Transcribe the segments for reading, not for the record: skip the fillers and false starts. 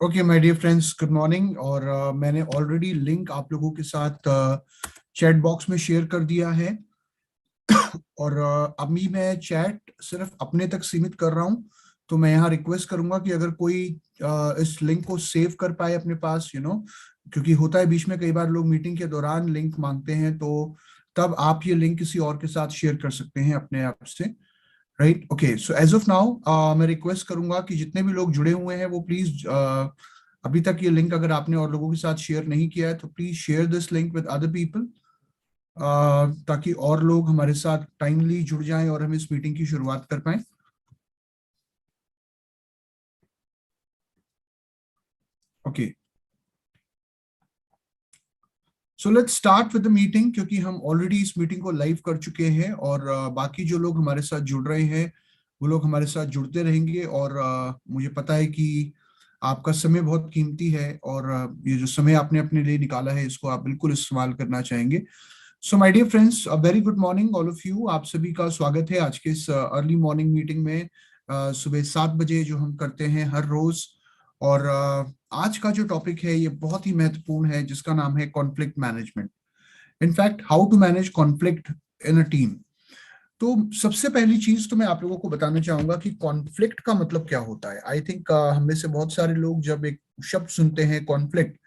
Okay my dear friends, good morning. और मैंने already link आप लोगों के साथ चैट बॉक्स में शेयर कर दिया है। और अभी मैं चैट सिर्फ अपने तक सीमित कर रहा हूँ। तो मैं यहाँ रिक्वेस्ट करूंगा कि अगर कोई इस लिंक को सेव कर पाए अपने पास, क्योंकि होता है बीच में कई बार लोग मीटिंग के दौरान लिंक मांगते हैं, तो तब आप ये लिंक किसी और के साथ शेयर कर सकते हैं अपने आप से। Right, okay. So as of now मैं रिक्वेस्ट करूंगा कि जितने भी लोग जुड़े हुए हैं वो प्लीज, अभी तक ये लिंक अगर आपने और लोगों के साथ शेयर नहीं किया है तो please share this link with other people, ताकि और लोग हमारे साथ टाइमली जुड़ जाएं और हम इस मीटिंग की शुरुआत कर पाएं। Okay, so let's start with the meeting, क्योंकि हम ऑलरेडी इस मीटिंग को लाइव कर चुके हैं और बाकी जो लोग हमारे साथ जुड़ रहे हैं वो लोग हमारे साथ जुड़ते रहेंगे। और मुझे पता है कि आपका समय बहुत कीमती है और ये जो समय आपने अपने लिए निकाला है इसको आप बिल्कुल इस्तेमाल करना चाहेंगे। So my dear friends, a very good morning all of you. आप सभी का स्वागत है आज के इस अर्ली मॉर्निंग मीटिंग में, सुबह 7 बजे जो हम करते हैं हर रोज। और आज का जो टॉपिक है ये बहुत ही महत्वपूर्ण है, जिसका नाम है conflict management. In fact, how to manage conflict in a team. तो सबसे पहली चीज तो मैं आप लोगों को बताना चाहूंगा कि कॉन्फ्लिक्ट का मतलब क्या होता है। आई थिंक हम में से बहुत सारे लोग जब एक शब्द सुनते हैं कॉन्फ्लिक्ट,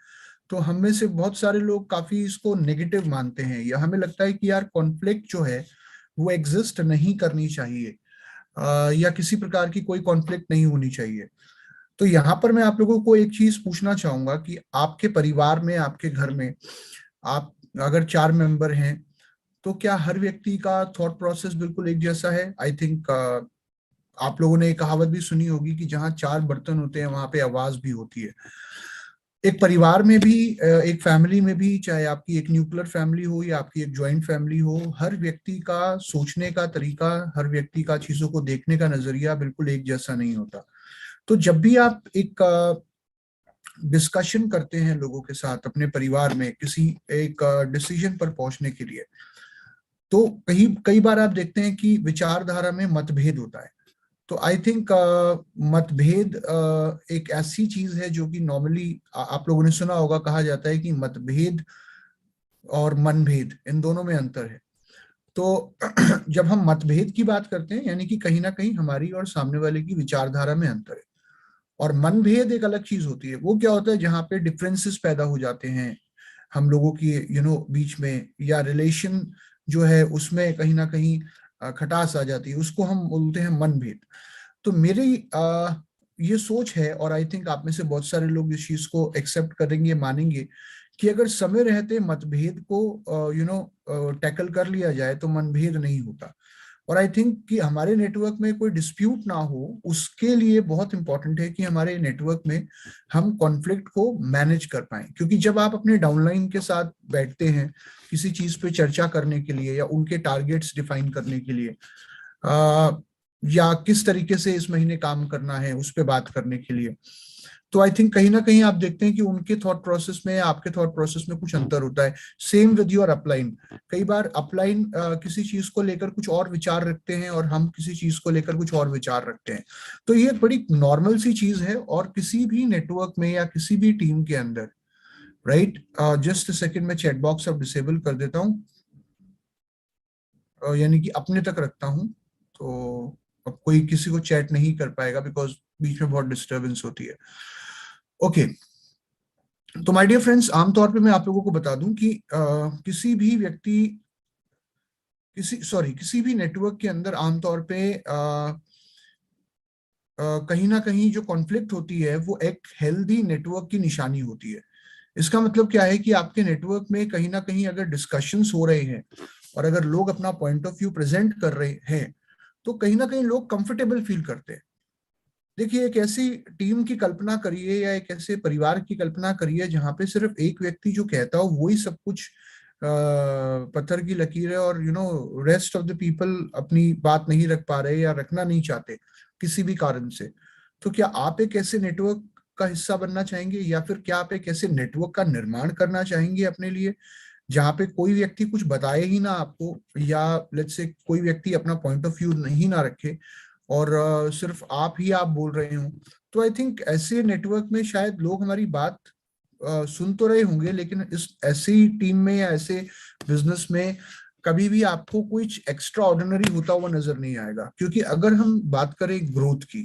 तो हम में से बहुत सारे लोग काफी इसको नेगेटिव मानते हैं, या हमें लगता है कि यार कॉन्फ्लिक्ट जो है वो एग्जिस्ट नहीं करनी चाहिए, या किसी प्रकार की कोई कॉन्फ्लिक्ट नहीं होनी चाहिए। तो यहाँ पर मैं आप लोगों को एक चीज पूछना चाहूंगा कि आपके परिवार में, आपके घर में, आप अगर 4 मेंबर हैं, तो क्या हर व्यक्ति का थॉट प्रोसेस बिल्कुल एक जैसा है? आई थिंक आप लोगों ने एक कहावत भी सुनी होगी कि जहाँ 4 बर्तन होते हैं वहां पे आवाज भी होती है। एक परिवार में भी, एक फैमिली में भी, चाहे आपकी एक न्यूक्लियर फैमिली हो या आपकी एक ज्वाइंट फैमिली हो, हर व्यक्ति का सोचने का तरीका, हर व्यक्ति का चीजों को देखने का नजरिया बिल्कुल एक जैसा नहीं होता। तो जब भी आप एक डिस्कशन करते हैं लोगों के साथ अपने परिवार में किसी एक डिसीजन पर पहुंचने के लिए, तो कई कई बार आप देखते हैं कि विचारधारा में मतभेद होता है। तो आई थिंक मतभेद एक ऐसी चीज है जो कि नॉर्मली आप लोगों ने सुना होगा, कहा जाता है कि मतभेद और मनभेद, इन दोनों में अंतर है। तो जब हम मतभेद की बात करते हैं, यानी कि कहीं ना कहीं हमारी और सामने वाले की विचारधारा में अंतर है। और मनभेद एक अलग चीज होती है। वो क्या होता है? जहाँ पे डिफरेंसेस पैदा हो जाते हैं हम लोगों की बीच में, या रिलेशन जो है उसमें कहीं ना कहीं खटास आ जाती है, उसको हम बोलते हैं मनभेद। तो मेरी ये सोच है, और आई थिंक आप में से बहुत सारे लोग इस चीज को एक्सेप्ट करेंगे, मानेंगे, कि अगर समय रहते मतभेद को टैकल कर लिया जाए तो मनभेद नहीं होता। और आई थिंक कि हमारे नेटवर्क में कोई डिस्प्यूट ना हो, उसके लिए बहुत इंपॉर्टेंट है कि हमारे नेटवर्क में हम कॉन्फ्लिक्ट को मैनेज कर पाएं। क्योंकि जब आप अपने डाउनलाइन के साथ बैठते हैं किसी चीज पे चर्चा करने के लिए, या उनके टारगेट्स डिफाइन करने के लिए, या किस तरीके से इस महीने काम करना है उस पर बात करने के लिए, तो आई थिंक कहीं ना कहीं आप देखते हैं कि उनके थॉट प्रोसेस में या आपके थॉट प्रोसेस में कुछ अंतर होता है। Same with your upline. कई बार अपलाइन किसी चीज को लेकर कुछ और विचार रखते हैं और हम किसी चीज को लेकर कुछ और विचार रखते हैं। तो ये बड़ी नॉर्मल सी चीज है, और किसी भी नेटवर्क में या किसी भी टीम के अंदर। राइट, जस्ट सेकंड में चैट बॉक्स अब डिसेबल कर देता हूँ, यानी कि अपने तक रखता हूँ। तो अब कोई किसी को चैट नहीं कर पाएगा, बिकॉज बीच में बहुत डिस्टरबेंस होती है। ओके, तो माय डियर फ्रेंड्स, आमतौर पे मैं आप लोगों को बता दूं कि किसी भी व्यक्ति, किसी भी नेटवर्क के अंदर आमतौर पे कहीं ना कहीं जो कॉन्फ्लिक्ट होती है वो एक हेल्दी नेटवर्क की निशानी होती है। इसका मतलब क्या है कि आपके नेटवर्क में कहीं ना कहीं अगर डिस्कशंस हो रहे हैं और अगर लोग अपना पॉइंट ऑफ व्यू प्रेजेंट कर रहे हैं, तो कहीं ना कहीं लोग कंफर्टेबल फील करते हैं। देखिए, एक ऐसी टीम की कल्पना करिए या एक ऐसे परिवार की कल्पना करिए जहां पे सिर्फ एक व्यक्ति जो कहता हो वही सब कुछ पत्थर की लकीर है, और रेस्ट ऑफ द पीपल अपनी बात नहीं रख पा रहे या रखना नहीं चाहते किसी भी कारण से। तो क्या आप एक ऐसे नेटवर्क का हिस्सा बनना चाहेंगे, या फिर क्या आप एक ऐसे नेटवर्क का निर्माण करना चाहेंगे अपने लिए जहाँ पे कोई व्यक्ति कुछ बताए ही ना आपको, या लेट्स से कोई व्यक्ति अपना पॉइंट ऑफ व्यू नहीं ना रखे और सिर्फ आप ही आप बोल रहे हो? तो आई थिंक ऐसे नेटवर्क में शायद लोग हमारी बात सुन तो रहे होंगे, लेकिन इस ऐसी टीम में या ऐसे बिजनेस में कभी भी आपको कुछ एक्स्ट्रा ऑर्डिनरी होता हुआ नजर नहीं आएगा। क्योंकि अगर हम बात करें ग्रोथ की,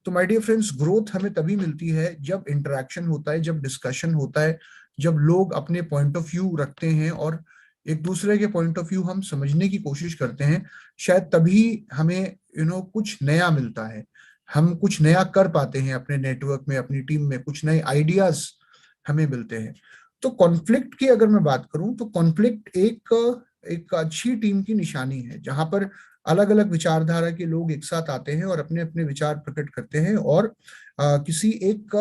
तो माय डियर फ्रेंड्स, ग्रोथ हमें तभी मिलती है जब इंटरेक्शन होता है, जब डिस्कशन होता है, जब लोग अपने पॉइंट ऑफ व्यू रखते हैं और एक दूसरे के पॉइंट ऑफ व्यू हम समझने की कोशिश करते हैं। शायद तभी हमें कुछ नया मिलता है, हम कुछ नया कर पाते हैं अपने नेटवर्क में, अपनी टीम में कुछ नए आइडियाज हमें मिलते हैं। तो कॉन्फ्लिक्ट की अगर मैं बात करूं, तो कॉन्फ्लिक्ट एक एक अच्छी टीम की निशानी है, जहां पर अलग अलग विचारधारा के लोग एक साथ आते हैं और अपने अपने विचार प्रकट करते हैं और किसी एक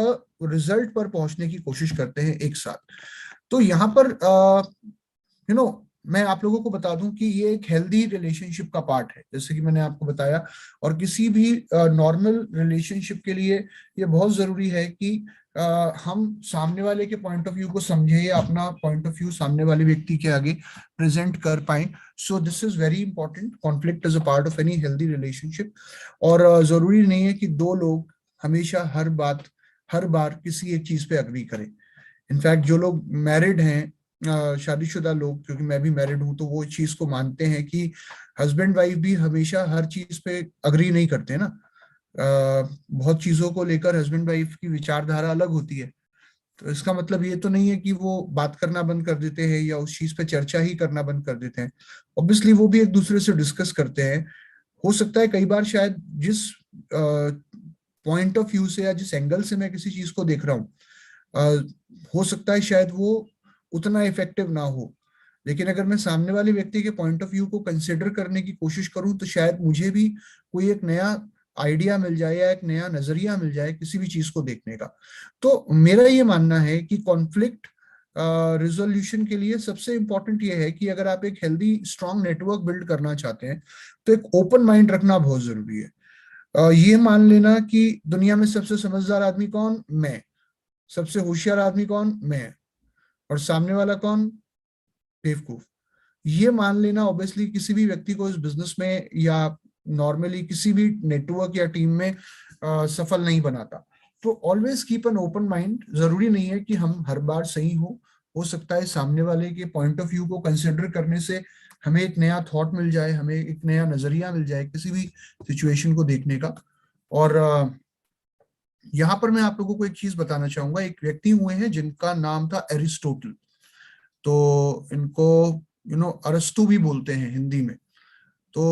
रिजल्ट पर पहुंचने की कोशिश करते हैं एक साथ। तो यहाँ पर मैं आप लोगों को बता दूं कि ये एक हेल्दी रिलेशनशिप का पार्ट है, जैसे कि मैंने आपको बताया। और किसी भी नॉर्मल रिलेशनशिप के लिए ये बहुत जरूरी है कि हम सामने वाले के पॉइंट ऑफ व्यू को समझे या अपना पॉइंट ऑफ व्यू सामने वाले व्यक्ति के आगे प्रेजेंट कर पाए। So this is very important, conflict is a part of any healthy relationship. और जरूरी नहीं है कि दो लोग हमेशा हर बार किसी एक चीज पे अग्री करें। इनफैक्ट जो लोग मैरिड हैं, शादीशुदा लोग, क्योंकि मैं भी मैरिड हूं, तो वो चीज को मानते हैं कि हस्बैंड वाइफ भी हमेशा हर चीज पे अग्री नहीं करते ना। बहुत चीजों को लेकर हस्बैंड वाइफ की विचारधारा अलग होती है। तो इसका मतलब ये तो नहीं है कि वो बात करना बंद कर देते हैं या उस चीज पे चर्चा ही करना बंद कर देते हैं। ऑब्वियसली वो भी एक दूसरे से डिस्कस करते हैं। हो सकता है कई बार शायद जिस पॉइंट ऑफ व्यू से या जिस एंगल से मैं किसी चीज को देख रहा हूँ, हो सकता है शायद वो उतना इफेक्टिव ना हो। लेकिन अगर मैं सामने वाले व्यक्ति के पॉइंट ऑफ व्यू को कंसिडर करने की कोशिश करूं, तो शायद मुझे भी कोई एक नया आइडिया मिल जाए या एक नया नजरिया मिल जाए किसी भी चीज को देखने का। तो मेरा ये मानना है कि कॉन्फ्लिक्ट रिजोल्यूशन के लिए सबसे इंपॉर्टेंट ये है कि अगर आप एक हेल्दी स्ट्रांग नेटवर्क बिल्ड करना चाहते हैं, तो एक ओपन माइंड रखना बहुत जरूरी है। ये मान लेना कि दुनिया में सबसे समझदार आदमी कौन? मैं। सबसे होशियार आदमी कौन? मैं। और सामने वाला कौन? बेवकूफ। ये मान लेना ऑब्वियसली किसी भी व्यक्ति को इस बिजनेस में या नॉर्मली किसी भी नेटवर्क या टीम में सफल नहीं बनाता। तो always keep an open mind. जरूरी नहीं है कि हम हर बार सही हो सकता है सामने वाले के पॉइंट ऑफ व्यू को कंसिडर करने से हमें एक नया थॉट मिल जाए, हमें एक नया नजरिया मिल जाए किसी भी सिचुएशन को देखने का। और यहाँ पर मैं आप लोगों को एक चीज बताना चाहूंगा। एक व्यक्ति हुए हैं जिनका नाम था एरिस्टोटल। तो इनको अरस्तु भी बोलते हैं हिंदी में। तो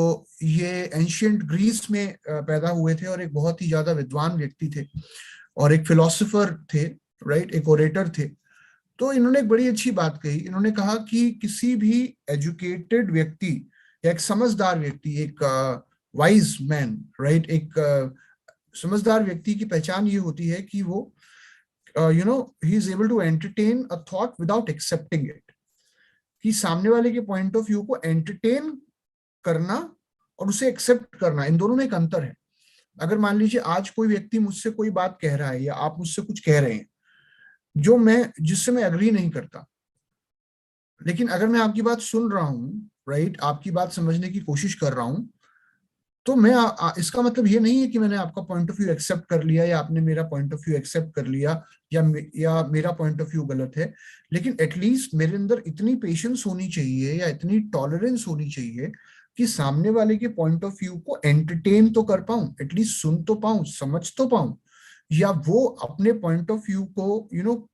ये एंशियंट ग्रीस में पैदा हुए थे और एक बहुत ही ज्यादा विद्वान व्यक्ति थे और एक फिलोसोफर थे, राइट, एक ओरेटर थे। तो इन्होंने एक बड़ी अच्छी बात कही। इन्होंने कहा कि किसी भी एजुकेटेड व्यक्ति या एक समझदार व्यक्ति, एक वाइज मैन, राइट, एक समझदार व्यक्ति की पहचान ये होती है कि वो he is able to entertain a thought without accepting it. कि सामने वाले के पॉइंट ऑफ व्यू को एंटरटेन करना और उसे एक्सेप्ट करना, इन दोनों में एक अंतर है। अगर मान लीजिए आज कोई व्यक्ति मुझसे कोई बात कह रहा है या आप मुझसे कुछ कह रहे हैं जिससे मैं अग्री नहीं करता, लेकिन अगर मैं आपकी बात सुन रहा हूं, राइट, आपकी बात समझने की कोशिश कर रहा हूं, तो मैं इसका मतलब ये नहीं है कि मैंने आपका पॉइंट ऑफ व्यू एक्सेप्ट कर लिया या आपने मेरा पॉइंट ऑफ व्यू एक्सेप्ट कर लिया या मेरा पॉइंट ऑफ व्यू गलत है। लेकिन एटलीस्ट मेरे अंदर इतनी पेशेंस होनी चाहिए या इतनी टॉलरेंस होनी चाहिए कि सामने वाले के पॉइंट ऑफ व्यू को एंटरटेन तो कर पाऊं, एटलीस्ट सुन तो पाऊं, समझ तो पाऊं, या वो अपने पॉइंट ऑफ व्यू को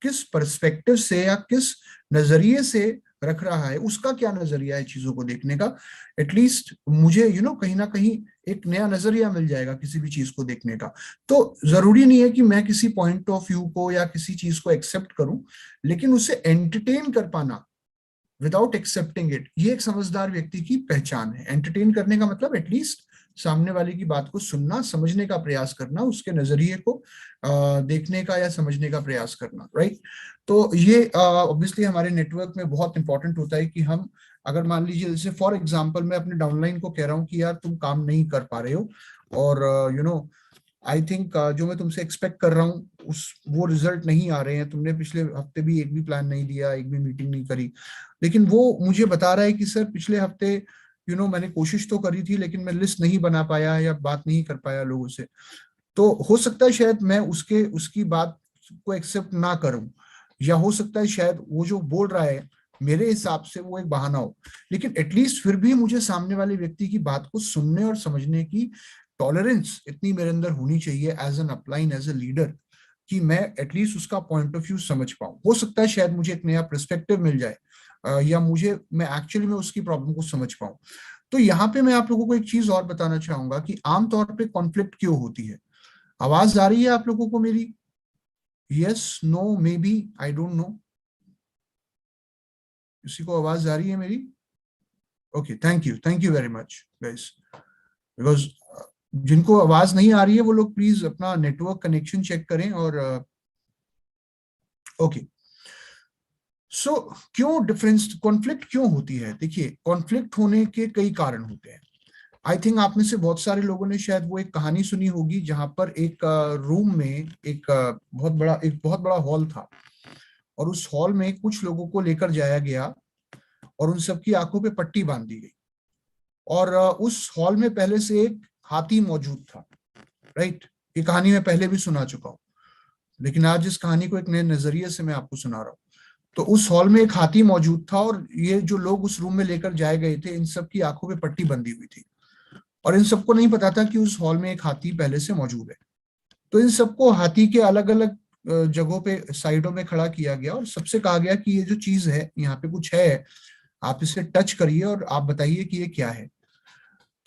किस पर्सपेक्टिव से या किस नजरिए से रख रहा है, उसका क्या नजरिया है चीजों को देखने का। एटलीस्ट मुझे कहीं ना कहीं एक नया नजरिया मिल जाएगा किसी भी चीज को देखने का। तो जरूरी नहीं है कि मैं किसी पॉइंट ऑफ व्यू को या किसी चीज को एक्सेप्ट करूं, लेकिन उसे एंटरटेन कर पाना विदाउट एक्सेप्टिंग इट, ये एक समझदार व्यक्ति की पहचान है। एंटरटेन करने का मतलब एटलीस्ट सामने वाले की बात को सुनना, समझने का प्रयास करना, उसके नजरिए को देखने का या समझने का प्रयास करना, राइट। तो ये ऑब्वियसली हमारे नेटवर्क में बहुत इंपॉर्टेंट होता है कि हम, अगर मान लीजिए जैसे फॉर एग्जांपल मैं अपने डाउनलाइन को कह रहा हूँ कि यार तुम काम नहीं कर पा रहे हो और आई थिंक जो मैं तुमसे एक्सपेक्ट कर रहा हूँ वो रिजल्ट नहीं आ रहे हैं, तुमने पिछले हफ्ते भी एक भी प्लान नहीं दिया, एक भी मीटिंग नहीं करी। लेकिन वो मुझे बता रहा है कि सर पिछले हफ्ते मैंने कोशिश तो करी थी लेकिन मैं लिस्ट नहीं बना पाया या बात नहीं कर पाया लोगों से। तो हो सकता है शायद मैं उसकी बात को एक्सेप्ट ना करूं, या हो सकता है शायद वो जो बोल रहा है मेरे हिसाब से वो एक बहाना हो, लेकिन एटलीस्ट फिर भी मुझे सामने वाले व्यक्ति की बात को सुनने और समझने की टॉलरेंस इतनी मेरे अंदर होनी चाहिए as an upline, as a leader, कि मैं एटलीस्ट उसका पॉइंट ऑफ व्यू समझ पाऊं। हो सकता है शायद मुझे एक नया पर्सपेक्टिव मिल जाए, या मैं एक्चुअली में उसकी प्रॉब्लम को समझ पाऊं। तो यहाँ पे मैं आप लोगों को एक चीज और बताना चाहूंगा कि आमतौर पे कॉन्फ्लिक्ट क्यों होती है। आवाज आ रही है आप लोगों को मेरी? Yes, no, maybe, I don't know. किसी को आवाज आ रही है मेरी? Okay, thank you very much guys. Because जिनको आवाज नहीं आ रही है वो लोग प्लीज अपना नेटवर्क कनेक्शन चेक करें। और ओके, सो क्यों डिफरेंस, कॉन्फ्लिक्ट क्यों होती है? देखिए, कॉन्फ्लिक्ट होने के कई कारण होते हैं। आई थिंक आप में से बहुत सारे लोगों ने शायद वो एक कहानी सुनी होगी जहां पर एक रूम में एक बहुत बड़ा हॉल था, और उस हॉल में कुछ लोगों को लेकर जाया गया और उन सबकी आंखों पे पट्टी बांध दी गई। और उस हॉल में पहले से एक हाथी मौजूद था। राइट, ये कहानी मैं पहले भी सुना चुका हूँ, लेकिन आज इस कहानी को एक नए नजरिए से मैं आपको सुना रहा हूँ। तो उस हॉल में एक हाथी मौजूद था, और ये जो लोग उस रूम में लेकर जाए गए थे, इन सब की आंखों पे पट्टी बंधी हुई थी, और इन सबको नहीं पता था कि उस हॉल में एक हाथी पहले से मौजूद है। तो इन सबको हाथी के अलग अलग जगहों पे, साइडों में खड़ा किया गया, और सबसे कहा गया कि ये जो चीज है यहाँ पे कुछ है, आप इसे टच करिए और आप बताइए कि ये क्या है।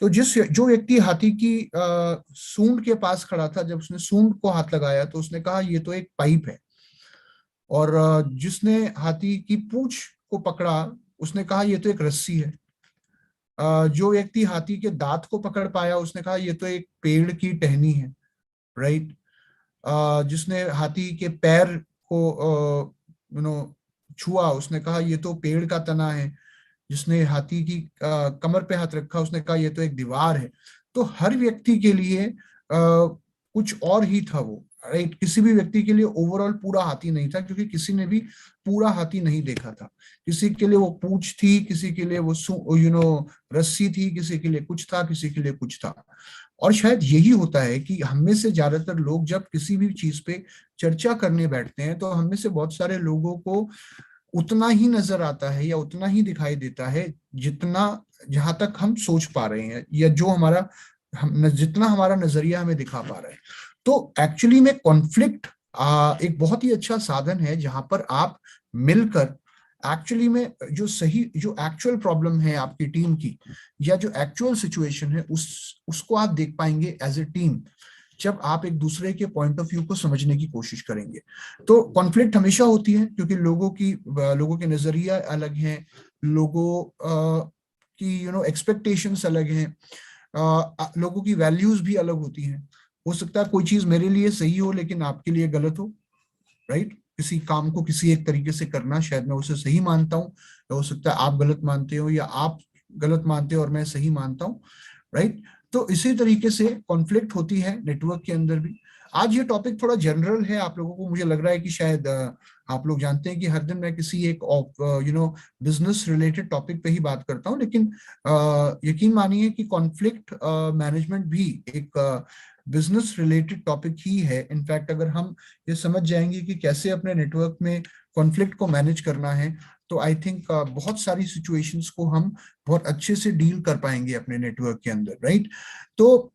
तो जो व्यक्ति हाथी की सूंड के पास खड़ा था, जब उसने सूंड को हाथ लगाया तो उसने कहा ये तो एक पाइप है। और जिसने हाथी की पूंछ को पकड़ा उसने कहा ये तो एक रस्सी है। जो व्यक्ति हाथी के दांत को पकड़ पाया उसने कहा ये तो एक पेड़ की टहनी है। राइट। जिसने हाथी के पैर को छुआ उसने कहा ये तो पेड़ का तना है। जिसने हाथी की कमर पे हाथ रखा उसने कहा ये तो एक दीवार है। तो हर व्यक्ति के लिए कुछ और ही था वो। राइट, किसी भी व्यक्ति के लिए ओवरऑल पूरा हाथी नहीं था, क्योंकि किसी ने भी पूरा हाथी नहीं देखा था। किसी के लिए वो पूंछ थी, किसी के लिए वो रस्सी थी, किसी के लिए कुछ था, किसी के लिए कुछ था। और शायद यही होता है कि हम में से ज्यादातर लोग जब किसी भी चीज पे चर्चा करने बैठते हैं, तो हम में से बहुत सारे लोगों को उतना ही नजर आता है या उतना ही दिखाई देता है जितना, जहां तक हम सोच पा रहे हैं, या जो जितना हमारा नजरिया हमें दिखा पा रहा है। तो एक्चुअली में कॉन्फ्लिक्ट एक बहुत ही अच्छा साधन है जहां पर आप मिलकर एक्चुअली में जो एक्चुअल प्रॉब्लम है आपकी टीम की, या जो एक्चुअल सिचुएशन है उसको आप देख पाएंगे एज ए टीम, जब आप एक दूसरे के पॉइंट ऑफ व्यू को समझने की कोशिश करेंगे। तो कॉन्फ्लिक्ट हमेशा होती है, क्योंकि लोगों के नजरिया अलग हैं, लोगों की एक्सपेक्टेशंस अलग हैं, लोगों की वैल्यूज भी अलग होती हैं। हो सकता है कोई चीज मेरे लिए सही हो लेकिन आपके लिए गलत हो। राइट, किसी काम को किसी एक तरीके से करना शायद मैं उसे सही मानता हूँ, या हो सकता है आप गलत मानते हो, या आप गलत मानते हो और मैं सही मानता हूँ। राइट। तो इसी तरीके से कॉन्फ्लिक्ट होती है नेटवर्क के अंदर भी। आज ये टॉपिक थोड़ा जनरल है आप लोगों को, मुझे लग रहा है कि शायद आप लोग जानते हैं कि हर दिन मैं किसी एक बिजनेस रिलेटेड टॉपिक पे ही बात करता हूँ, लेकिन यकीन मानिए कि कॉन्फ्लिक्ट मैनेजमेंट भी एक बिजनेस रिलेटेड टॉपिक ही है। इनफैक्ट अगर हम ये समझ जाएंगे कि कैसे अपने नेटवर्क में कॉन्फ्लिक्ट को मैनेज करना है, तो आई थिंक बहुत सारी सिचुएशंस को हम बहुत अच्छे से डील कर पाएंगे अपने नेटवर्क के अंदर। राइट। तो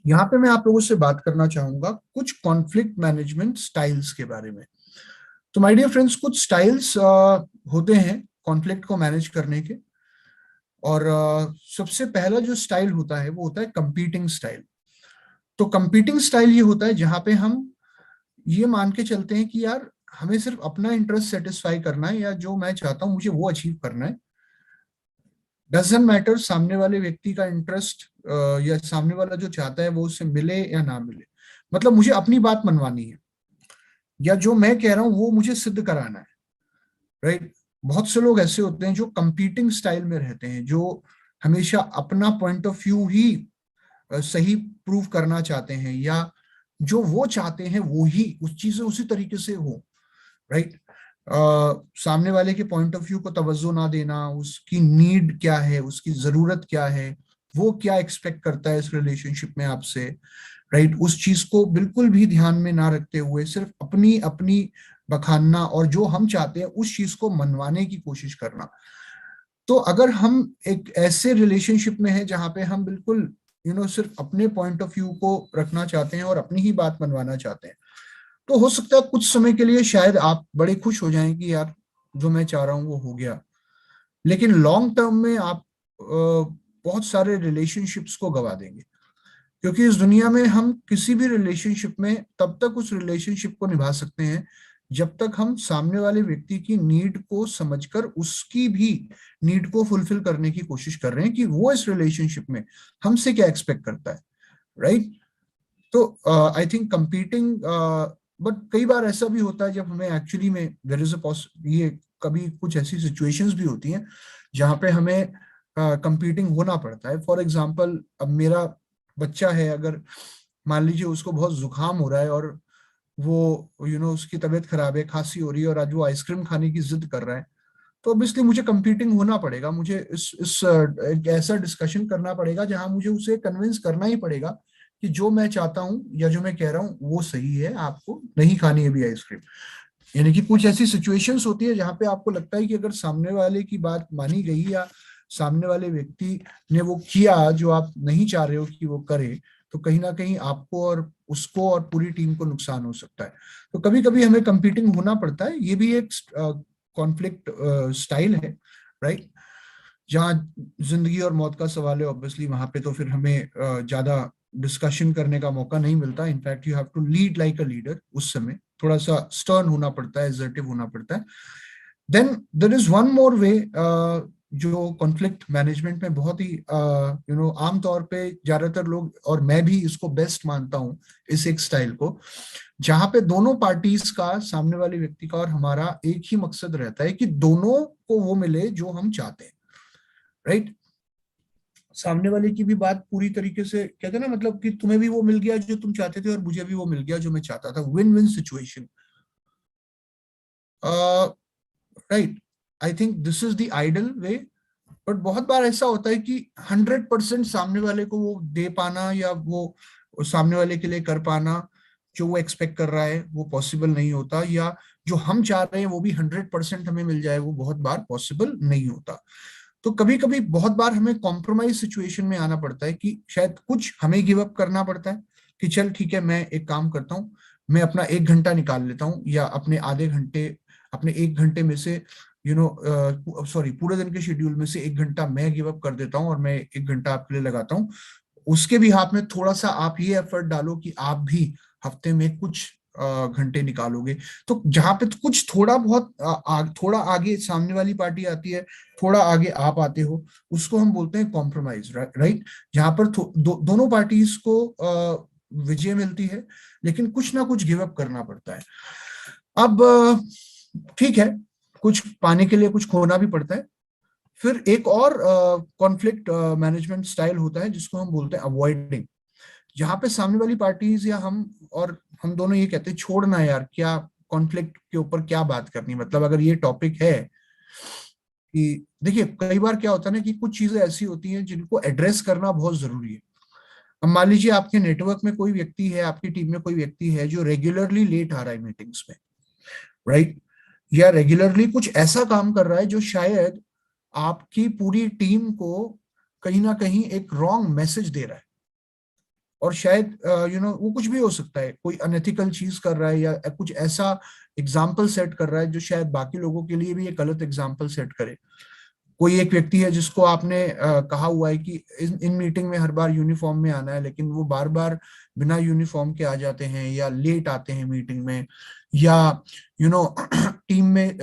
यहाँ पे मैं आप लोगों से बात करना चाहूंगा कुछ कॉन्फ्लिक्ट मैनेजमेंट स्टाइल्स के बारे में। तो माय डियर फ्रेंड्स, कुछ स्टाइल्स होते हैं कॉन्फ्लिक्ट को मैनेज करने के। और सबसे पहला जो स्टाइल होता है वो होता है कंपीटिंग स्टाइल। तो कंपीटिंग स्टाइल ये होता है जहां पे हम ये मान के चलते हैं कि यार हमें सिर्फ अपना इंटरेस्ट सेटिस्फाई करना है, या जो मैं चाहता हूं मुझे वो अचीव करना है। डजंट मैटर सामने वाले व्यक्ति का इंटरेस्ट, या सामने वाला जो चाहता है वो उससे मिले या ना मिले। मतलब मुझे अपनी बात मनवानी है, या जो मैं कह रहा हूं वो मुझे सिद्ध कराना है। राइट। बहुत से लोग ऐसे होते हैं जो कंपीटिंग स्टाइल में रहते हैं, जो हमेशा अपना पॉइंट ऑफ व्यू ही सही प्रूव करना चाहते हैं, या जो वो चाहते हैं वो ही उस चीजें उसी तरीके से हो। राइट। सामने वाले के पॉइंट ऑफ व्यू को तवज्जो ना देना, उसकी नीड क्या है, उसकी जरूरत क्या है, वो क्या एक्सपेक्ट करता है इस रिलेशनशिप में आपसे। राइट, उस चीज को बिल्कुल भी ध्यान में ना रखते हुए सिर्फ अपनी अपनी बखानना और जो हम चाहते हैं उस चीज को मनवाने की कोशिश करना। तो अगर हम एक ऐसे रिलेशनशिप में हैं जहां पे हम बिल्कुल सिर्फ अपने पॉइंट ऑफ व्यू को रखना चाहते हैं और अपनी ही बात मनवाना चाहते हैं, तो हो सकता है कुछ समय के लिए शायद आप बड़े खुश हो जाएं कि यार जो मैं चाह रहा हूं वो हो गया, लेकिन लॉन्ग टर्म में आप बहुत सारे रिलेशनशिप्स को गवा देंगे। क्योंकि इस दुनिया में हम किसी भी रिलेशनशिप में तब तक उस रिलेशनशिप को निभा सकते हैं जब तक हम सामने वाले व्यक्ति की नीड को समझकर उसकी भी नीड को फुलफिल करने की कोशिश कर रहे हैं कि वो इस रिलेशनशिप में हमसे क्या एक्सपेक्ट करता है, राइट। तो आई थिंक कंपीटिंग, बट कई बार ऐसा भी होता है जब हमें एक्चुअली में देयर इज अ ये कभी कुछ ऐसी सिचुएशंस भी होती हैं जहाँ पे हमें कंपीटिंग होना पड़ता है। फॉर एग्जांपल, अब मेरा बच्चा है, अगर मान लीजिए उसको बहुत जुकाम हो रहा है और वो उसकी तबीयत खराब है, खांसी हो रही है और आज वो आइसक्रीम खाने की जिद कर रहा है, तो ऑब्वियसली मुझे कंपीटिंग होना पड़ेगा। मुझे इस एक ऐसा डिस्कशन करना पड़ेगा जहां मुझे उसे कन्विंस करना ही पड़ेगा कि जो मैं चाहता हूं या जो मैं कह रहा हूं वो सही है, आपको नहीं खानी है भी आइसक्रीम। यानी कि कुछ ऐसी सिचुएशंस होती है जहां पे आपको लगता है कि अगर सामने वाले की बात मानी गई या सामने वाले व्यक्ति ने वो किया जो आप नहीं चाह रहे हो कि वो करे, तो कहीं ना कहीं आपको और उसको और पूरी टीम को नुकसान हो सकता है। तो कभी कभी हमें कंपीटिंग होना पड़ता है, ये भी एक कॉन्फ्लिक्ट स्टाइल है, राइट। जहाँ जिंदगी और मौत का सवाल है, ऑब्वियसली वहां पे तो फिर हमें ज्यादा डिस्कशन करने का मौका नहीं मिलता। In fact you have to lead like a leader, उस समय थोड़ा सा स्टर्न होना पड़ता है, असर्टिव होना पड़ता है। Then there is one more way जो कॉन्फ्लिक्ट मैनेजमेंट में बहुत ही आम तौर पे ज्यादातर लोग और मैं भी इसको बेस्ट मानता हूँ, इस एक स्टाइल को, जहां पे दोनों पार्टीज का, सामने वाले व्यक्ति का और हमारा एक ही मकसद रहता है कि दोनों को वो मिले जो हम चाहते हैं, राइट। सामने वाले की भी बात पूरी तरीके से, कहते हैं ना, मतलब कि तुम्हें भी वो मिल गया जो तुम चाहते थे और मुझे भी वो मिल गया जो मैं चाहता था, win win situation, right. I think this is the ideal way. But बहुत बार ऐसा होता है कि 100% सामने वाले को वो दे पाना या वो सामने वाले के लिए कर पाना जो वो एक्सपेक्ट कर रहा है वो पॉसिबल नहीं होता, या जो हम चाह रहे हैं वो भी 100% हमें मिल जाए वो बहुत बार पॉसिबल नहीं होता। तो कभी कभी बहुत बार हमें कॉम्प्रोमाइज सिचुएशन में आना पड़ता है कि शायद कुछ हमें गिव अप करना पड़ता है कि चल ठीक है, मैं एक काम करता हूँ, मैं अपना 1 घंटा निकाल लेता हूँ या अपने आधे घंटे, अपने 1 घंटे में से सॉरी पूरे दिन के शेड्यूल में से 1 घंटा मैं गिव अप कर देता हूँ और मैं 1 घंटा आपके लिए लगाता हूँ। उसके भी हाथ में थोड़ा सा आप ये एफर्ट डालो कि आप भी हफ्ते में कुछ घंटे निकालोगे। तो जहां पे तो कुछ थोड़ा बहुत थोड़ा आगे सामने वाली पार्टी आती है, थोड़ा आगे आप आते हो, उसको हम बोलते हैं कॉम्प्रोमाइज, राइट। जहां पर दोनों पार्टीज को विजय मिलती है, लेकिन कुछ ना कुछ गिव अप करना पड़ता है। अब ठीक है, कुछ पाने के लिए कुछ खोना भी पड़ता है। फिर एक और कॉन्फ्लिक्ट मैनेजमेंट स्टाइल होता है जिसको हम बोलते हैं अवॉइडिंग, जहां पे सामने वाली पार्टीज या हम दोनों ये कहते हैं छोड़ना यार, क्या कॉन्फ्लिक्ट के ऊपर क्या बात करनी, मतलब अगर ये टॉपिक है कि देखिए कई बार क्या होता है ना कि कुछ चीजें ऐसी होती हैं जिनको एड्रेस करना बहुत जरूरी है। अब मान लीजिए आपके नेटवर्क में कोई व्यक्ति है, आपकी टीम में कोई व्यक्ति है जो रेगुलरली लेट आ रहा है मीटिंग्स में, राइट, या रेगुलरली कुछ ऐसा काम कर रहा है जो शायद आपकी पूरी टीम को कहीं ना कहीं एक रॉन्ग मैसेज दे रहा है। और शायद वो कुछ भी हो सकता है, कोई अनएथिकल चीज कर रहा है या कुछ ऐसा एग्जाम्पल सेट कर रहा है जो शायद बाकी लोगों के लिए भी एक गलत एग्जाम्पल सेट करे। कोई एक व्यक्ति है जिसको आपने कहा हुआ है कि इन मीटिंग में हर बार यूनिफॉर्म में आना है, लेकिन वो बार बार बिना यूनिफॉर्म के आ जाते हैं या लेट आते हैं मीटिंग में, या टीम में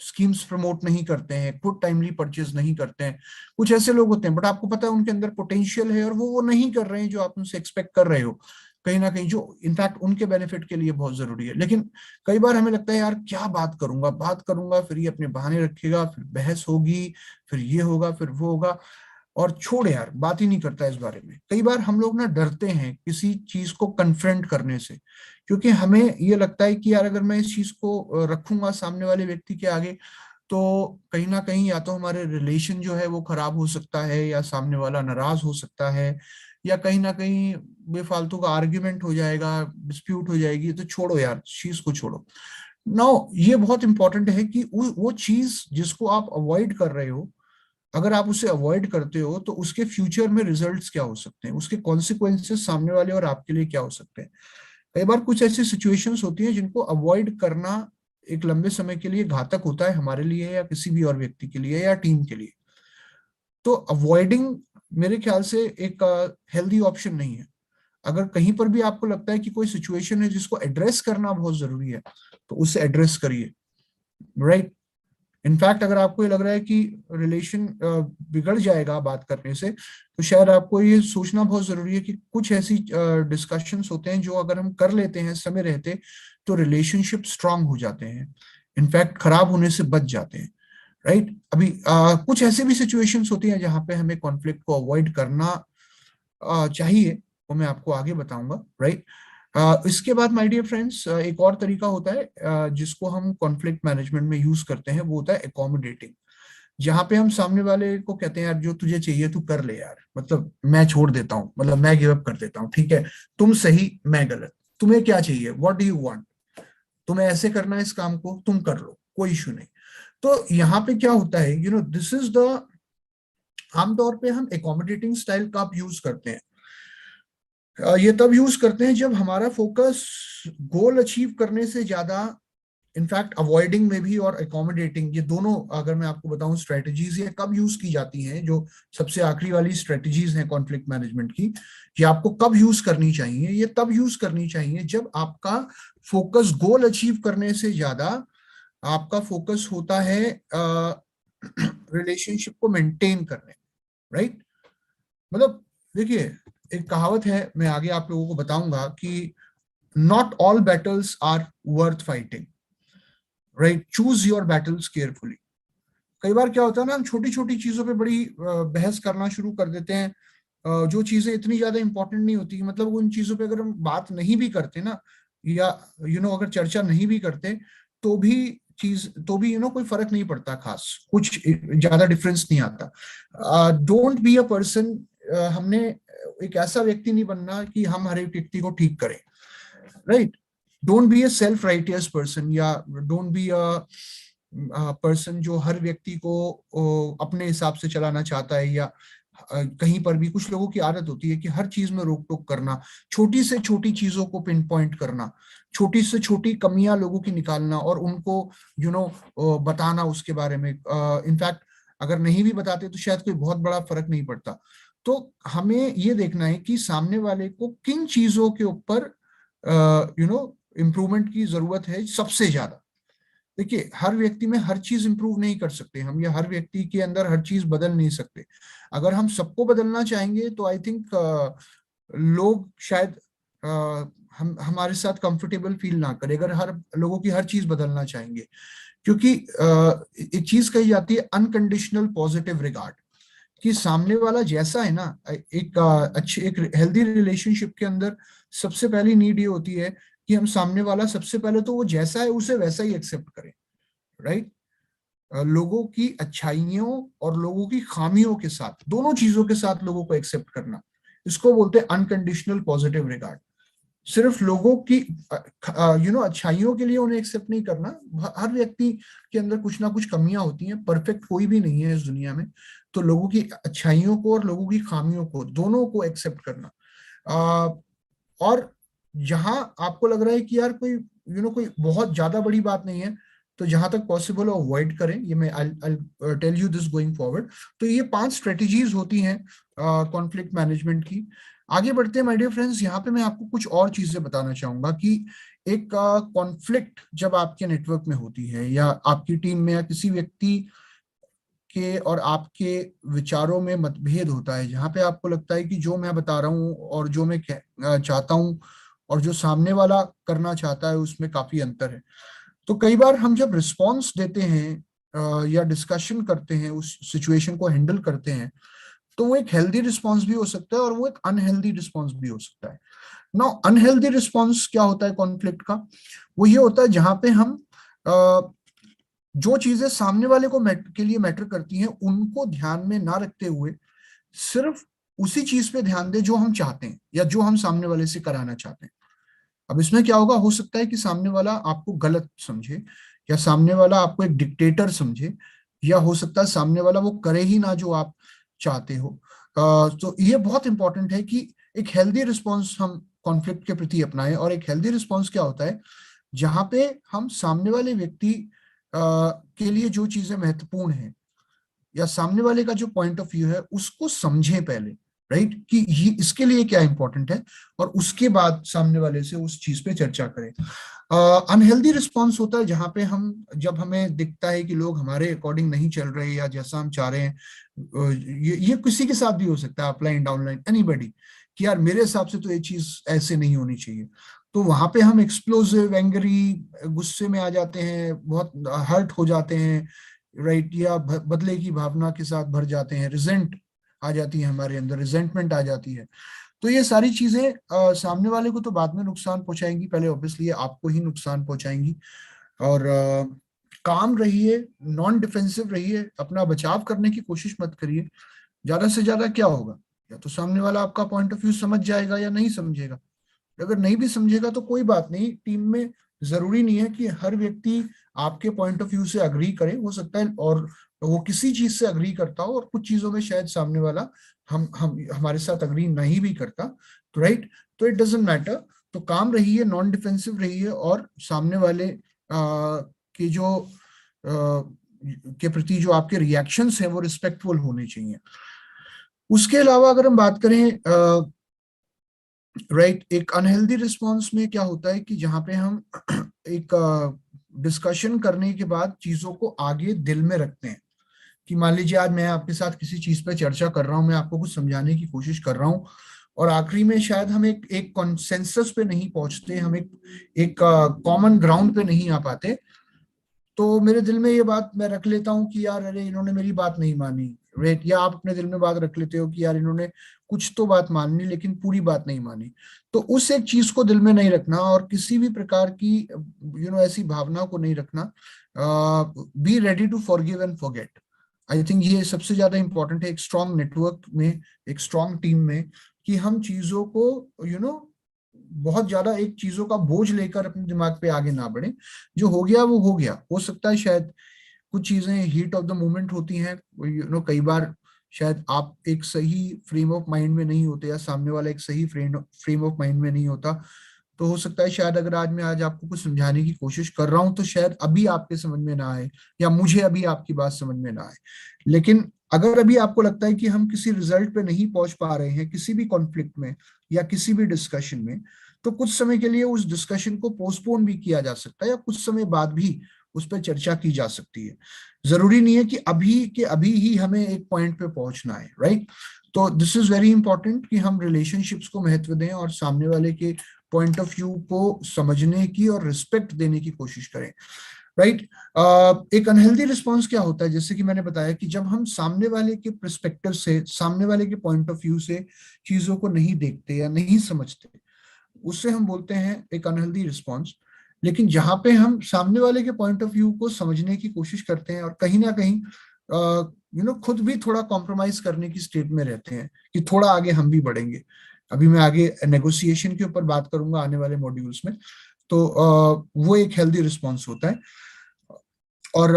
स्कीम्स प्रमोट नहीं करते हैं, खुद टाइमली परचेज नहीं करते हैं। कुछ ऐसे लोग होते हैं बट आपको पता है उनके अंदर पोटेंशियल है और वो नहीं कर रहे हैं जो आप उनसे एक्सपेक्ट कर रहे हो, कहीं ना कहीं जो इनफैक्ट उनके बेनिफिट के लिए बहुत जरूरी है। लेकिन कई बार हमें लगता है यार क्या बात करूंगा, फिर ये अपने बहाने रखेगा, फिर बहस होगी, फिर ये होगा, फिर वो होगा, और छोड़ यार, बात ही नहीं करता इस बारे में। कई बार हम लोग ना डरते हैं किसी चीज को कन्फ्रंट करने से, क्योंकि हमें ये लगता है कि यार अगर मैं इस चीज को रखूंगा सामने वाले व्यक्ति के आगे तो कहीं ना कहीं या तो हमारे रिलेशन जो है वो खराब हो सकता है, या सामने वाला नाराज हो सकता है, या कहीं ना कहीं बेफालतू का आर्ग्यूमेंट हो जाएगा, डिस्प्यूट हो जाएगी। तो छोड़ो यार, चीज को छोड़ो। नाउ ये बहुत इंपॉर्टेंट है कि वो चीज जिसको आप अवॉइड कर रहे हो, अगर आप उसे अवॉइड करते हो तो उसके फ्यूचर में रिजल्ट्स क्या हो सकते हैं, उसके कॉन्सिक्वेंसेस सामने वाले और आपके लिए क्या हो सकते हैं। कई बार कुछ ऐसी सिचुएशंस होती हैं जिनको अवॉइड करना एक लंबे समय के लिए घातक होता है, हमारे लिए या किसी भी और व्यक्ति के लिए या टीम के लिए। तो अवॉइडिंग मेरे ख्याल से एक हेल्दी ऑप्शन नहीं है। अगर कहीं पर भी आपको लगता है कि कोई सिचुएशन है जिसको एड्रेस करना बहुत जरूरी है, तो उसे एड्रेस करिए, राइट। इनफैक्ट अगर आपको ये लग रहा है कि रिलेशन बिगड़ जाएगा बात करने से, तो शायद आपको ये सोचना बहुत जरूरी है कि कुछ ऐसी डिस्कशंस होते हैं जो अगर हम कर लेते हैं समय रहते, तो रिलेशनशिप स्ट्रांग हो जाते हैं, इनफैक्ट खराब होने से बच जाते हैं, राइट। अभी कुछ ऐसे भी सिचुएशंस होती हैं जहां पे हमें कॉन्फ्लिक्ट को अवॉइड करना चाहिए, वो मैं आपको आगे बताऊंगा, राइट। इसके बाद माय डियर फ्रेंड्स, एक और तरीका होता है जिसको हम कॉन्फ्लिक्ट मैनेजमेंट में यूज करते हैं, वो होता है एकोमोडेटिंग। जहां पे हम सामने वाले को कहते हैं यार जो तुझे चाहिए तू कर ले यार, मतलब मैं छोड़ देता हूँ, मतलब मैं गिव अप कर देता हूँ, ठीक है, तुम सही मैं गलत, तुम्हें क्या चाहिए, व्हाट डू यू वांट, तुम्हें ऐसे करना है इस काम को, तुम कर लो, कोई इशू नहीं। तो यहाँ पे क्या होता है, दिस इज द, आमतौर पे हम एकोमोडेटिंग स्टाइल का आप यूज करते हैं। ये तब यूज करते हैं जब हमारा फोकस गोल अचीव करने से ज्यादा, इनफैक्ट अवॉइडिंग में भी और अकोमोडेटिंग, ये दोनों अगर मैं आपको बताऊं स्ट्रेटजीज ये कब यूज की जाती हैं, जो सबसे आखिरी वाली स्ट्रेटजीज हैं कॉन्फ्लिक्ट मैनेजमेंट की, ये आपको कब यूज करनी चाहिए, ये तब यूज करनी चाहिए जब आपका फोकस गोल अचीव करने से ज्यादा आपका फोकस होता है रिलेशनशिप को मेंटेन करने, राइट। मतलब देखिए, एक कहावत है, मैं आगे आप लोगों को बताऊंगा कि not all battles are worth fighting, right, choose your battles carefully. कई बार क्या होता है ना, हम छोटी छोटी चीजों पे बड़ी बहस करना शुरू कर देते हैं, जो चीजें इतनी ज्यादा इंपॉर्टेंट नहीं होती, मतलब उन चीजों पे अगर हम बात नहीं भी करते ना, या अगर चर्चा नहीं भी करते, तो भी तो भी कोई फर्क नहीं पड़ता, खास कुछ ज्यादा डिफरेंस नहीं आता। डोंट बी अ पर्सन, हमने एक ऐसा व्यक्ति नहीं बनना कि हम हर एक व्यक्ति को ठीक करें, right. Don't be a self righteous person, या डोंट बी अ पर्सन जो हर व्यक्ति को अपने हिसाब से चलाना चाहता है, या कहीं पर भी कुछ लोगों की आदत होती है कि हर चीज में रोक टोक करना, छोटी से छोटी चीजों को पिन पॉइंट करना, छोटी से छोटी कमियां लोगों की निकालना और उनको बताना उसके बारे में। इनफैक्ट अगर नहीं भी बताते तो शायद कोई बहुत बड़ा फर्क नहीं पड़ता। तो हमें ये देखना है कि सामने वाले को किन चीजों के ऊपर इम्प्रूवमेंट की जरूरत है सबसे ज्यादा। देखिए, हर व्यक्ति में हर चीज इंप्रूव नहीं कर सकते हम, या हर व्यक्ति के अंदर हर चीज बदल नहीं सकते। अगर हम सबको बदलना चाहेंगे तो आई थिंक लोग शायद अ, हम हमारे साथ कंफर्टेबल फील ना करें, अगर हर लोगों की हर चीज बदलना चाहेंगे। क्योंकि एक चीज कही जाती है, अनकंडीशनल पॉजिटिव रिगार्ड, कि सामने वाला जैसा है ना, एक अच्छे एक हेल्दी रिलेशनशिप के अंदर सबसे पहली नीड ये होती है कि हम सामने वाला सबसे पहले तो वो जैसा है उसे वैसा ही एक्सेप्ट करें, राइट। लोगों की अच्छाइयों और लोगों की खामियों के साथ, दोनों चीजों के साथ लोगों को एक्सेप्ट करना, इसको बोलते हैं अनकंडीशनल पॉजिटिव रिगार्ड। सिर्फ लोगों की अच्छाइयों के लिए उन्हें एक्सेप्ट नहीं करना, हर व्यक्ति के अंदर कुछ ना कुछ कमियां होती हैं, परफेक्ट कोई भी नहीं है इस दुनिया में। तो लोगों की अच्छाइयों को और लोगों की खामियों को, दोनों को एक्सेप्ट करना। और जहां आपको लग रहा है कि यार कोई कोई बहुत ज्यादा बड़ी बात नहीं है, तो जहां तक पॉसिबल हो अवॉइड करें, ये मैं I tell you this going forward. तो ये 5 स्ट्रेटजीज होती हैं कॉन्फ्लिक्ट मैनेजमेंट की। आगे बढ़ते हैं माय डियर फ्रेंड्स, यहाँ पे मैं आपको कुछ और चीजें बताना चाहूंगा कि एक कॉन्फ्लिक्ट जब आपके नेटवर्क में होती है, या आपकी टीम में, या किसी व्यक्ति के और आपके विचारों में मतभेद होता है, जहाँ पे आपको लगता है कि जो मैं बता रहा हूँ और जो मैं चाहता हूँ और जो सामने वाला करना चाहता है उसमें काफी अंतर है। तो कई बार हम जब रिस्पॉन्स देते हैं या डिस्कशन करते हैं, उस सिचुएशन को हैंडल करते हैं, तो वो एक हेल्दी रिस्पॉन्स भी हो सकता है और वो एक अनहेल्दी रिस्पॉन्स भी हो सकता है। ना अनहेल्दी रिस्पॉन्स क्या होता है कॉन्फ्लिक्ट का, वो ये होता है जहां पे हम जो चीजें सामने वाले को के लिए मैटर करती हैं उनको ध्यान में ना रखते हुए सिर्फ उसी चीज पे ध्यान दे जो हम चाहते हैं या जो हम सामने वाले से कराना चाहते हैं। अब इसमें क्या होगा, हो सकता है कि सामने वाला आपको गलत समझे, या सामने वाला आपको एक डिक्टेटर समझे, या हो सकता है सामने वाला वो करे ही ना जो आप चाहते हो। तो ये बहुत इंपॉर्टेंट है कि एक हेल्दी रिस्पॉन्स हम कॉन्फ्लिक्ट के प्रति अपनाएं। और एक हेल्दी रिस्पॉन्स क्या होता है, जहां पे हम सामने वाले व्यक्ति के लिए जो चीजें महत्वपूर्ण हैं या सामने वाले का जो पॉइंट ऑफ व्यू है उसको समझें पहले, राइट, कि ये इसके लिए क्या इंपॉर्टेंट है, और उसके बाद सामने वाले से उस चीज पे चर्चा करें। अनहेल्दी रिस्पॉन्स होता है जहां पे हम, जब हमें दिखता है कि लोग हमारे अकॉर्डिंग नहीं चल रहे या जैसा हम चाह रहे हैं, ये किसी के साथ भी हो सकता है, अपलाइन डाउनलाइन एनीबडी, कि यार मेरे हिसाब से तो ये चीज ऐसे नहीं होनी चाहिए। तो वहां पे हम एक्सप्लोसिव, एंग्री, गुस्से में आ जाते हैं, बहुत हर्ट हो जाते हैं, राइट, या बदले की भावना के साथ भर जाते हैं, रिजेंट आ जाती है हमारे अंदर, रिजेंटमेंट आ जाती है। तो ये सारी चीजें सामने वाले को तो बाद में नुकसान पहुंचाएंगी, पहले ऑब्वियसली आपको ही नुकसान पहुंचाएंगी। और काम रहिए, नॉन डिफेंसिव रहिए, अपना बचाव करने की कोशिश मत करिए। ज्यादा से ज्यादा क्या होगा, या तो सामने वाला आपका पॉइंट ऑफ व्यू समझ जाएगा या नहीं समझेगा। अगर नहीं भी समझेगा तो कोई बात नहीं, टीम में जरूरी नहीं है कि हर व्यक्ति आपके पॉइंट ऑफ व्यू से अग्री करे, हो सकता है और वो किसी चीज से अग्री करता हो और कुछ चीजों में शायद सामने वाला हम हमारे साथ अग्री नहीं भी करता, तो राइट, तो इट डजेंट मैटर। तो काम रहिए, नॉन डिफेंसिव रहिए, और सामने वाले के जो के प्रति जो आपके रिएक्शंस हैं वो रिस्पेक्टफुल होने चाहिए। उसके अलावा अगर हम बात करें, राइट, एक अनहेल्दी रिस्पॉन्स में क्या होता है कि जहां पे हम एक डिस्कशन करने के बाद चीजों को आगे दिल में रखते हैं, कि मान लीजिए आज मैं आपके साथ किसी चीज पे चर्चा कर रहा हूं, मैं आपको कुछ समझाने की कोशिश कर रहा हूं, और आखिरी में शायद हम एक कॉन्सेंसस पे नहीं पहुंचते, हम एक कॉमन ग्राउंड पे नहीं आ पाते। तो मेरे दिल में ये बात मैं रख लेता हूँ कि यार अरे इन्होंने मेरी बात नहीं मानी, राइट, या आप अपने दिल में बात रख लेते हो कि यार इन्होंने कुछ तो बात मान ली लेकिन पूरी बात नहीं मानी। तो उस एक चीज को दिल में नहीं रखना, और किसी भी प्रकार की ऐसी भावना को नहीं रखना। Be ready to forgive and forget. I think ये सबसे ज्यादा इंपॉर्टेंट है एक स्ट्रांग नेटवर्क में, एक स्ट्रांग टीम में, कि हम चीजों को बहुत ज्यादा एक चीजों का बोझ लेकर अपने दिमाग पे आगे ना बढ़े। जो हो गया वो हो गया, हो सकता है शायद कुछ चीजें हीट ऑफ द मोमेंट होती हैं, कई बार शायद आप एक सही फ्रेम ऑफ माइंड में नहीं होते, या सामने वाला एक सही फ्रेम ऑफ माइंड में नहीं होता। तो हो सकता है शायद अगर आज मैं आज आपको कुछ समझाने की कोशिश कर रहा हूं तो शायद अभी आपके समझ में ना आए, या मुझे अभी आपकी बात समझ में ना आए। लेकिन अगर अभी आपको लगता है कि हम किसी रिजल्ट पे नहीं पहुंच पा रहे हैं किसी भी कॉन्फ्लिक्ट में या किसी भी डिस्कशन में, तो कुछ समय के लिए उस डिस्कशन को पोस्टपोन भी किया जा सकता है, या कुछ समय बाद भी उस पर चर्चा की जा सकती है। जरूरी नहीं है कि अभी के अभी ही हमें एक पॉइंट पे पहुंचना है, राइट। तो दिस इज वेरी इंपॉर्टेंट कि हम रिलेशनशिप्स को महत्व दें और सामने वाले के पॉइंट ऑफ व्यू को समझने की और रिस्पेक्ट देने की कोशिश करें, राइट। एक अनहेल्दी रिस्पॉन्स क्या होता है, जैसे कि मैंने बताया कि जब हम सामने वाले के पर्सपेक्टिव से, सामने वाले के पॉइंट ऑफ व्यू से चीजों को नहीं देखते या नहीं समझते, उससे हम बोलते हैं एक अनहेल्दी रिस्पॉन्स। लेकिन जहां पे हम सामने वाले के पॉइंट ऑफ व्यू को समझने की कोशिश करते हैं और कहीं ना कहीं खुद भी थोड़ा कॉम्प्रोमाइज करने की स्टेट में रहते हैं कि थोड़ा आगे हम भी बढ़ेंगे। अभी मैं आगे नेगोशिएशन के ऊपर बात करूंगा आने वाले मॉड्यूल्स में। तो वो एक हेल्दी रिस्पॉन्स होता है। और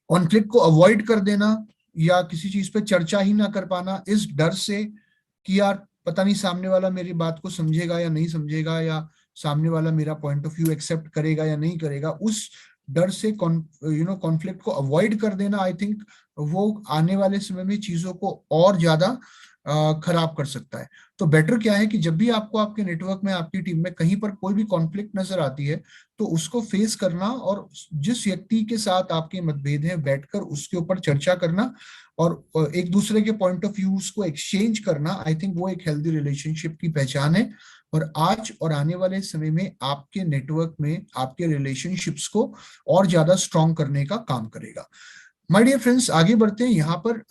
कॉन्फ्लिक्ट को अवॉइड कर देना या किसी चीज पे चर्चा ही ना कर पाना इस डर से कि यार पता नहीं सामने वाला मेरी बात को समझेगा या नहीं समझेगा, या सामने वाला मेरा पॉइंट ऑफ व्यू एक्सेप्ट करेगा या नहीं करेगा, उस डर से कॉन्फ्लिक्ट को अवॉइड कर देना, आई थिंक वो आने वाले समय में चीजों को और ज्यादा खराब कर सकता है। तो बेटर क्या है कि जब भी आपको आपके नेटवर्क में, आपकी टीम में कहीं पर कोई भी कॉन्फ्लिक्ट नजर आती है, तो उसको फेस करना और जिस व्यक्ति के साथ आपके मतभेद हैं बैठकर उसके ऊपर चर्चा करना और एक दूसरे के पॉइंट ऑफ व्यूज को एक्सचेंज करना, आई थिंक वो एक हेल्दी रिलेशनशिप की पहचान है। और आज और आने वाले समय में आपके नेटवर्क में आपके रिलेशनशिप्स को और ज्यादा स्ट्रॉन्ग करने का काम करेगा। माय डियर फ्रेंड्स, आगे बढ़ते हैं। यहाँ पर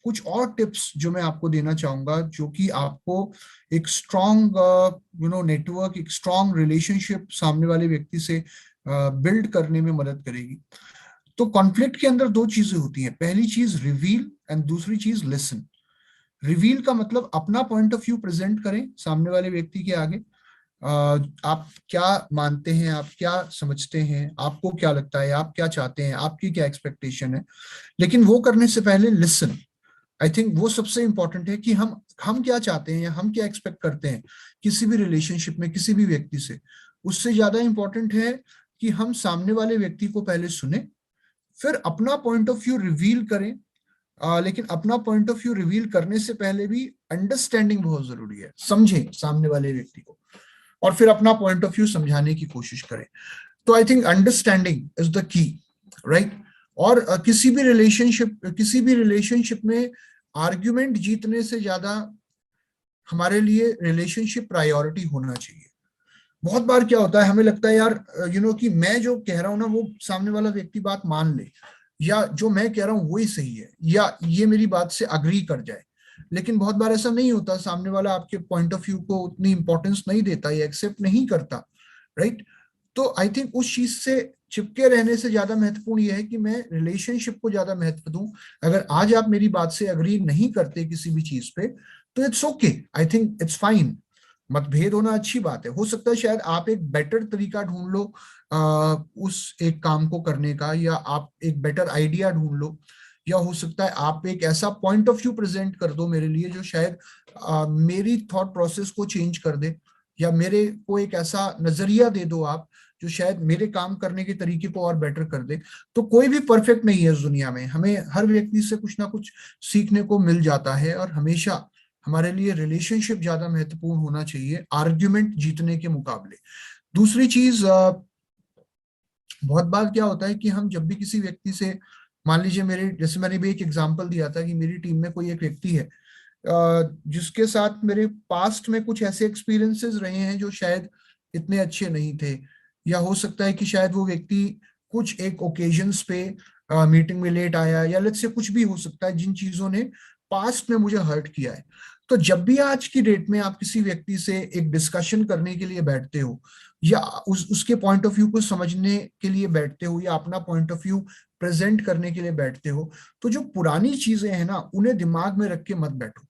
कुछ और टिप्स जो मैं आपको देना चाहूंगा, जो कि आपको एक स्ट्रॉन्ग नेटवर्क, एक स्ट्रॉन्ग रिलेशनशिप सामने वाले व्यक्ति से बिल्ड करने में मदद करेगी। तो कॉन्फ्लिक्ट के अंदर दो चीजें होती हैं, पहली चीज रिवील एंड दूसरी चीज लिसन। रिवील का मतलब अपना पॉइंट ऑफ व्यू प्रेजेंट करें सामने वाले व्यक्ति के आगे, आप क्या मानते हैं, आप क्या समझते हैं, आपको क्या लगता है, आप क्या चाहते हैं, आपकी क्या एक्सपेक्टेशन है। लेकिन वो करने से पहले लिसन, आई थिंक वो सबसे इंपॉर्टेंट है कि हम क्या चाहते हैं या हम क्या एक्सपेक्ट करते हैं किसी भी रिलेशनशिप में किसी भी व्यक्ति से। उससे ज्यादा इंपॉर्टेंट है कि हम सामने वाले व्यक्ति को पहले सुने, फिर अपना पॉइंट ऑफ व्यू रिवील करें। लेकिन अपना पॉइंट ऑफ व्यू रिवील करने से पहले भी अंडरस्टैंडिंग बहुत जरूरी है, समझें सामने वाले व्यक्ति को और फिर अपना पॉइंट ऑफ व्यू समझाने की कोशिश करें। तो I think understanding is the key, right. और किसी भी रिलेशनशिप में आर्ग्यूमेंट जीतने से ज्यादा हमारे लिए रिलेशनशिप प्रायोरिटी होना चाहिए। बहुत बार क्या होता है, हमें लगता है यार कि मैं जो कह रहा हूं ना वो सामने वाला व्यक्ति बात मान ले, या जो मैं कह रहा हूं वही सही है, या ये मेरी बात से अग्री कर जाए। लेकिन बहुत बार ऐसा नहीं होता, सामने वाला आपके पॉइंट ऑफ व्यू को उतनी इंपॉर्टेंस नहीं देता या एक्सेप्ट नहीं करता, राइट। तो आई थिंक उस चीज से चिपके रहने से ज्यादा महत्वपूर्ण यह है कि मैं रिलेशनशिप को ज्यादा महत्व दूं। अगर आज आप मेरी बात से अग्री नहीं करते किसी भी चीज पे, तो it's okay, I think it's fine. मतभेद होना अच्छी बात है, हो सकता है शायद आप एक बेटर तरीका ढूंढ लो उस एक काम को करने का, या आप एक बेटर आइडिया ढूंढ लो, या हो सकता है आप एक ऐसा पॉइंट ऑफ व्यू प्रेजेंट कर दो मेरे लिए जो शायद मेरी थॉट प्रोसेस को चेंज कर दे, या मेरे को एक ऐसा नजरिया दे दो आप जो शायद मेरे काम करने के तरीके को और बेटर कर दे। तो कोई भी परफेक्ट नहीं है इस दुनिया में, हमें हर व्यक्ति से कुछ ना कुछ सीखने को मिल जाता है, और हमेशा हमारे लिए रिलेशनशिप ज्यादा महत्वपूर्ण होना चाहिए आर्ग्यूमेंट जीतने के मुकाबले। दूसरी चीज, बहुत बार क्या होता है कि हम जब भी किसी व्यक्ति से, मान लीजिए मेरे, जैसे मैंने भी एक एग्जांपल दिया था कि मेरी टीम में कोई एक व्यक्ति है जिसके साथ मेरे पास्ट में कुछ ऐसे एक्सपीरियंसेस रहे हैं जो शायद इतने अच्छे नहीं थे, या हो सकता है कि शायद वो व्यक्ति कुछ एक ओकेजन्स पे मीटिंग में लेट आया, या लेट्स से कुछ भी हो सकता है जिन चीजों ने पास्ट में मुझे हर्ट किया है। तो जब भी आज की डेट में आप किसी व्यक्ति से एक डिस्कशन करने के लिए बैठते हो, या उसके पॉइंट ऑफ व्यू को समझने के लिए बैठते हो, या अपना पॉइंट ऑफ व्यू प्रेजेंट करने के लिए बैठते हो, तो जो पुरानी चीजें हैं ना उन्हें दिमाग में रख के मत बैठो।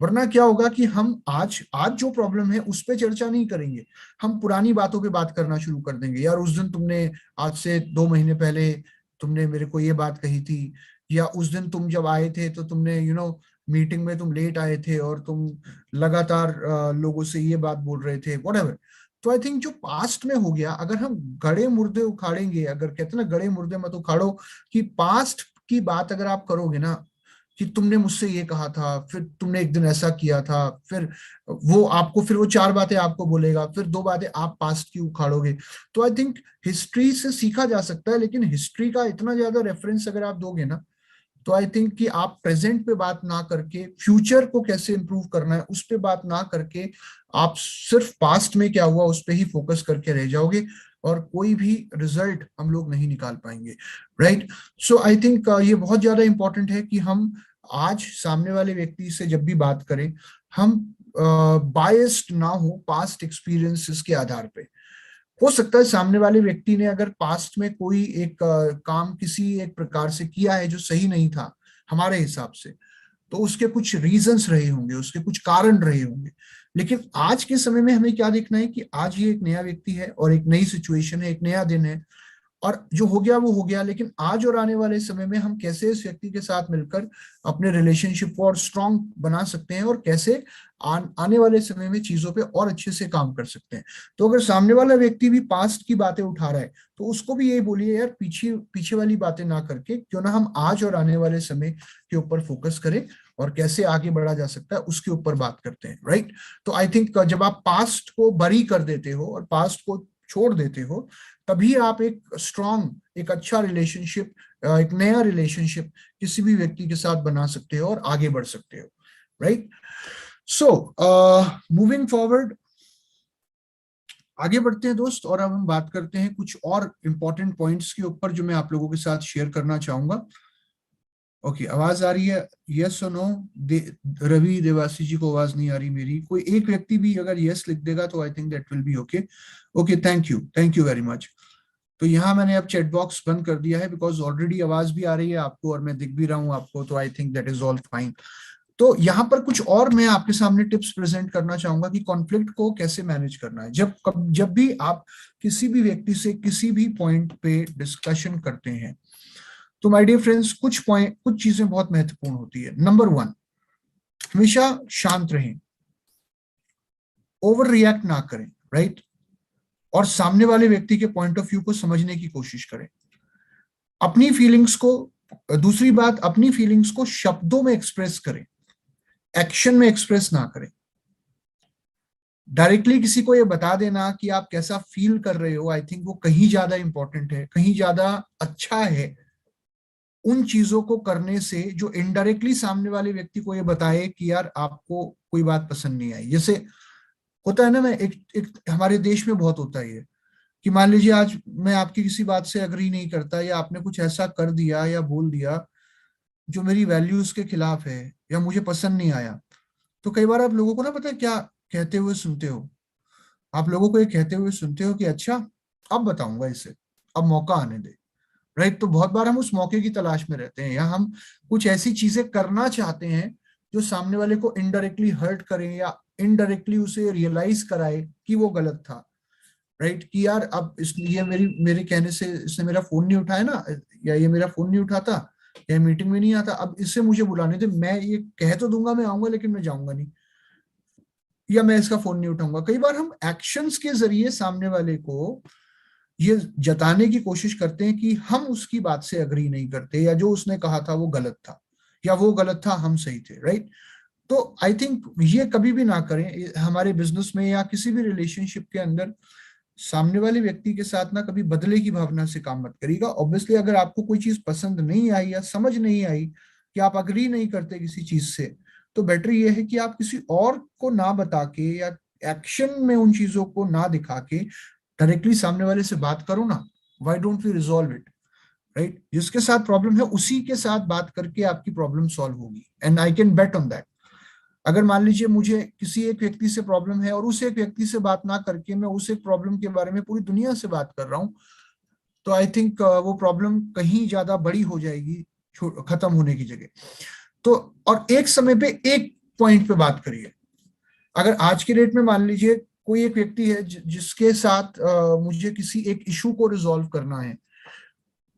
वरना क्या होगा कि हम आज आज जो प्रॉब्लम है उस पर चर्चा नहीं करेंगे, हम पुरानी बातों पे बात करना शुरू कर देंगे। यार उस दिन तुमने, आज से 2 महीने पहले तुमने मेरे को ये बात कही थी, या उस दिन तुम जब आए थे तो तुमने मीटिंग में तुम लेट आए थे और तुम लगातार लोगों से ये बात बोल रहे थे, व्हाटएवर। तो आई थिंक जो पास्ट में हो गया, अगर हम गड़े मुर्दे उखाड़ेंगे, अगर कहते हैं ना गड़े मुर्दे मत उखाड़ो, कि पास्ट की बात अगर आप करोगे ना कि तुमने मुझसे ये कहा था, फिर तुमने एक दिन ऐसा किया था, फिर वो 4 बातें आपको बोलेगा, फिर 2 बातें आप पास्ट की उखाड़ोगे। तो आई थिंक हिस्ट्री से सीखा जा सकता है, लेकिन हिस्ट्री का इतना ज्यादा रेफरेंस अगर आप दोगे ना, तो आई थिंक कि आप प्रेजेंट पे बात ना करके फ्यूचर को कैसे इंप्रूव करना है उस पे बात ना करके आप सिर्फ पास्ट में क्या हुआ उस पे ही फोकस करके रह जाओगे, और कोई भी रिजल्ट हम लोग नहीं निकाल पाएंगे, राइट। सो आई थिंक ये बहुत ज्यादा इंपॉर्टेंट है कि हम आज सामने वाले व्यक्ति से जब भी बात करें, हम बायस्ड ना हो पास्ट एक्सपीरियंसेस के आधार पे। हो सकता है सामने वाले व्यक्ति ने अगर पास्ट में कोई एक काम किसी एक प्रकार से किया है जो सही नहीं था हमारे हिसाब से, तो उसके कुछ रीजंस रहे होंगे, उसके कुछ कारण रहे होंगे। लेकिन आज के समय में हमें क्या देखना है कि आज ये एक नया व्यक्ति है और एक नई सिचुएशन है, एक नया दिन है, और जो हो गया वो हो गया। लेकिन आज और आने वाले समय में हम कैसे इस व्यक्ति के साथ मिलकर अपने रिलेशनशिप को और स्ट्रांग बना सकते हैं, और कैसे आने वाले समय में चीजों पे और अच्छे से काम कर सकते हैं। तो अगर सामने वाला व्यक्ति भी पास्ट की बातें उठा रहा है, तो उसको भी यही बोलिए यार पीछे पीछे वाली बातें ना करके क्यों ना हम आज और आने वाले समय के ऊपर फोकस करें, और कैसे आगे बढ़ा जा सकता है उसके ऊपर बात करते हैं, राइट। तो आई थिंक जब आप पास्ट को बरी कर देते हो और पास्ट को छोड़ देते हो, तभी आप एक स्ट्रांग, एक अच्छा रिलेशनशिप, एक नया रिलेशनशिप किसी भी व्यक्ति के साथ बना सकते हो और आगे बढ़ सकते हो, राइट। सो मूविंग फॉरवर्ड, आगे बढ़ते हैं दोस्त, और अब हम बात करते हैं कुछ और इंपॉर्टेंट पॉइंट्स के ऊपर जो मैं आप लोगों के साथ शेयर करना चाहूंगा। ओके, आवाज आ रही है? यस और नो? रवि देवासी जी को आवाज नहीं आ रही मेरी। कोई एक व्यक्ति भी अगर यस लिख देगा तो I think that will be okay. Okay, thank you very much. तो यहाँ मैंने अब चैट बॉक्स बंद कर दिया है, बिकॉज ऑलरेडी आवाज भी आ रही है आपको और मैं दिख भी रहा हूँ आपको, तो I think that is all fine. तो यहाँ पर कुछ और मैं आपके सामने टिप्स प्रेजेंट करना चाहूंगा कि कॉन्फ्लिक्ट को कैसे मैनेज करना है। जब भी आप किसी भी व्यक्ति से किसी भी पॉइंट पे डिस्कशन करते हैं, तो माय डियर फ्रेंड्स कुछ चीजें बहुत महत्वपूर्ण होती है। नंबर वन, हमेशा शांत रहें, ओवर रिएक्ट ना करें, राइट, और सामने वाले व्यक्ति के पॉइंट ऑफ व्यू को समझने की कोशिश करें। अपनी फीलिंग्स को, दूसरी बात, अपनी फीलिंग्स को शब्दों में एक्सप्रेस करें, एक्शन में एक्सप्रेस ना करें। डायरेक्टली किसी को ये बता देना कि आप कैसा फील कर रहे हो, आई थिंक वो कहीं ज्यादा इंपॉर्टेंट है, कहीं ज्यादा अच्छा है उन चीजों को करने से जो इनडायरेक्टली सामने वाले व्यक्ति को ये बताए कि यार आपको कोई बात पसंद नहीं आई। जैसे होता है ना, मैं एक हमारे देश में बहुत होता है ये, कि मान लीजिए आज मैं आपकी किसी बात से अग्री नहीं करता, या आपने कुछ ऐसा कर दिया या बोल दिया जो मेरी वैल्यूज के खिलाफ है या मुझे पसंद नहीं आया। तो कई बार आप लोगों को ना, पता है क्या कहते हुए सुनते हो, आप लोगों को ये कहते हुए सुनते हो कि अच्छा अब बताऊंगा इसे, अब मौका आने दे, राइट। तो बहुत बार हम उस मौके की तलाश में रहते हैं, या हम कुछ ऐसी चीजें करना चाहते हैं जो सामने वाले को इनडायरेक्टली हर्ट करें या इनडायरेक्टली उसे रियलाइज कराए कि वो गलत था, राइट। कि यार अब ये मेरे कहने से इसने मेरा फोन नहीं उठाया ना, या ये मेरा फोन नहीं उठाता, या मीटिंग में नहीं आता, अब इससे मुझे बुलाने दे, मैं ये कह तो दूंगा मैं आऊंगा लेकिन मैं जाऊंगा नहीं, या मैं इसका फोन नहीं उठाऊंगा। कई बार हम एक्शंस के जरिए सामने वाले को ये जताने की कोशिश करते हैं कि हम उसकी बात से अग्री नहीं करते, या जो उसने कहा था वो गलत था, या वो गलत था हम सही थे, राइट। तो आई थिंक ये कभी भी ना करें हमारे बिजनेस में या किसी भी रिलेशनशिप के अंदर। सामने वाले व्यक्ति के साथ ना कभी बदले की भावना से काम मत करिएगा। ऑब्वियसली अगर आपको कोई चीज पसंद नहीं आई या समझ नहीं आई कि आप अग्री नहीं करते किसी चीज से, तो बेटर ये है कि आप किसी और को ना बता के या एक्शन में उन चीजों को ना दिखा के डायरेक्टली सामने वाले से बात करो ना। Why don't we resolve it, right. जिसके साथ प्रॉब्लम है उसी के साथ बात करके आपकी प्रॉब्लम सॉल्व होगी, and I can bet on that. अगर मान लीजिए मुझे किसी एक व्यक्ति से प्रॉब्लम है और उस एक व्यक्ति से बात ना करके मैं उस एक प्रॉब्लम के बारे में पूरी दुनिया से बात कर रहा हूँ, तो आई थिंक वो प्रॉब्लम कहीं ज्यादा बड़ी हो जाएगी खत्म होने की जगह। तो और एक समय पे एक पॉइंट पे बात करिए। अगर आज के डेट में मान लीजिए कोई एक व्यक्ति है जिसके साथ मुझे किसी एक इशू को रिजॉल्व करना है,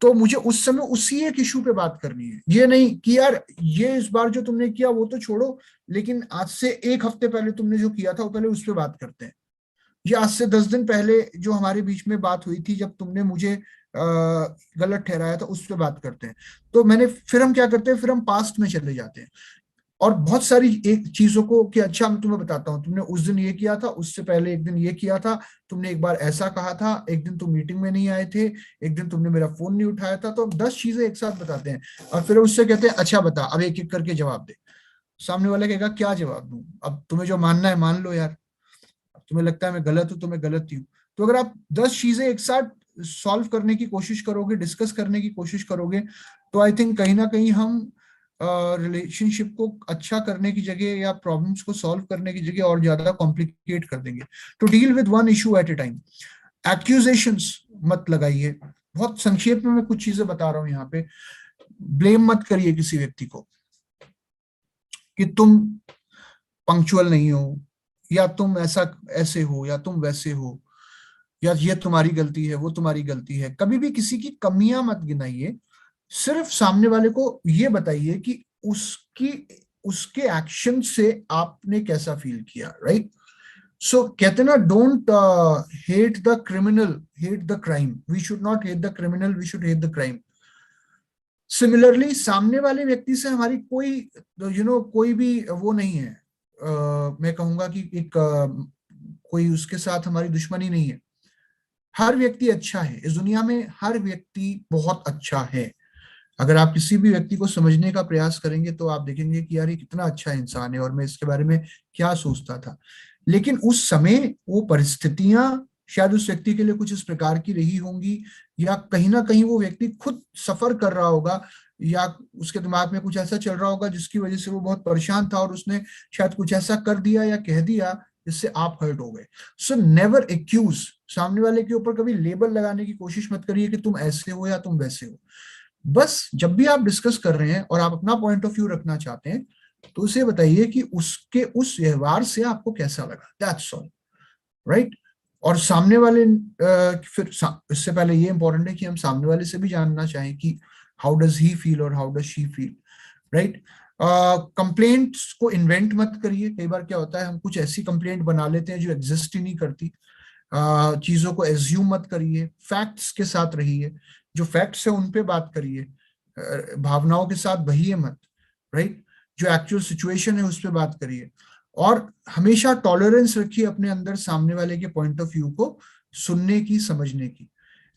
तो मुझे उस समय उसी एक इशू पे बात करनी है। ये नहीं कि यार ये इस बार जो तुमने किया वो तो छोड़ो, लेकिन आज से एक हफ्ते पहले तुमने जो किया था वो पहले उस पे बात करते हैं। या आज से 10 दिन पहले जो हमारे बीच में बात हुई थी जब तुमने मुझे गलत ठहराया था उस पे बात करते हैं। तो फिर हम क्या करते हैं, फिर हम पास्ट में चले जाते हैं और बहुत सारी एक चीजों को कि अच्छा मैं तुम्हें बताता हूँ, तुमने उस दिन ये किया था, उससे पहले एक दिन ये किया था, तुमने एक बार ऐसा कहा था, एक दिन तुम मीटिंग में नहीं आए थे, एक दिन तुमने मेरा फोन नहीं उठाया था। तो हम 10 चीजें एक साथ बताते हैं और फिर उससे कहते हैं अच्छा बता, अब एक एक करके जवाब दे। सामने वाला कहेगा क्या जवाब दूं, अब तुम्हें जो मानना है मान लो यार, तुम्हें लगता है मैं गलत हूं तो मैं गलत ही हूँ। तो अगर आप 10 चीजें एक साथ सॉल्व करने की कोशिश करोगे, डिस्कस करने की कोशिश करोगे, तो आई थिंक कहीं ना कहीं हम रिलेशनशिप को अच्छा करने की जगह या प्रॉब्लम्स को सॉल्व करने की जगह और ज्यादा कॉम्प्लिकेट कर देंगे। To deal with one issue at a time, accusations मत लगाइए। बहुत संक्षेप में मैं कुछ चीजें बता रहा हूं यहाँ पे। ब्लेम मत करिए किसी व्यक्ति को कि तुम पंक्चुअल नहीं हो, या तुम ऐसा ऐसे हो, या तुम वैसे हो, या ये तुम्हारी गलती है, वो तुम्हारी गलती है। कभी भी किसी की कमियां मत गिनाइए, सिर्फ सामने वाले को ये बताइए कि उसकी उसके एक्शन से आपने कैसा फील किया, राइट। सो कहते ना, don't hate the criminal, hate the crime. We should not hate the criminal, we should hate the crime. Similarly सामने वाले व्यक्ति से हमारी कोई कोई भी वो नहीं है, मैं कहूंगा कि एक कोई उसके साथ हमारी दुश्मनी नहीं है। हर व्यक्ति अच्छा है इस दुनिया में, हर व्यक्ति बहुत अच्छा है। अगर आप किसी भी व्यक्ति को समझने का प्रयास करेंगे तो आप देखेंगे कि यार ये कितना अच्छा इंसान है और मैं इसके बारे में क्या सोचता था। लेकिन उस समय वो परिस्थितियां शायद उस व्यक्ति के लिए कुछ इस प्रकार की रही होंगी, या कहीं ना कहीं वो व्यक्ति खुद सफर कर रहा होगा, या उसके दिमाग में कुछ ऐसा चल रहा होगा जिसकी वजह से वो बहुत परेशान था और उसने शायद कुछ ऐसा कर दिया या कह दिया जिससे आप हर्ट हो गए। सो नेवर एक्यूज, सामने वाले के ऊपर कभी लेबल लगाने की कोशिश मत करिए कि तुम ऐसे हो या तुम वैसे हो। बस जब भी आप डिस्कस कर रहे हैं और आप अपना पॉइंट ऑफ व्यू रखना चाहते हैं, तो उसे बताइए कि उसके उस व्यवहार से आपको कैसा लगा, दैट्स ऑल, राइट। और सामने वाले इससे पहले ये इंपॉर्टेंट है कि हम सामने वाले से भी जानना चाहें कि हाउ डज ही फील और how does she feel, right. Complaints को इन्वेंट मत करिए। कई बार क्या होता है, हम कुछ ऐसी कंप्लेंट बना लेते हैं जो एग्जिस्ट ही नहीं करती। चीजों को एज्यूम मत करिए, फैक्ट्स के साथ रहिए, जो फैक्ट्स है उन पे बात करिए, भावनाओं के साथ बहिए मत, राइट। जो एक्चुअल सिचुएशन है उस पर बात करिए, और हमेशा टॉलरेंस रखिए अपने अंदर सामने वाले के पॉइंट ऑफ व्यू को सुनने की, समझने की।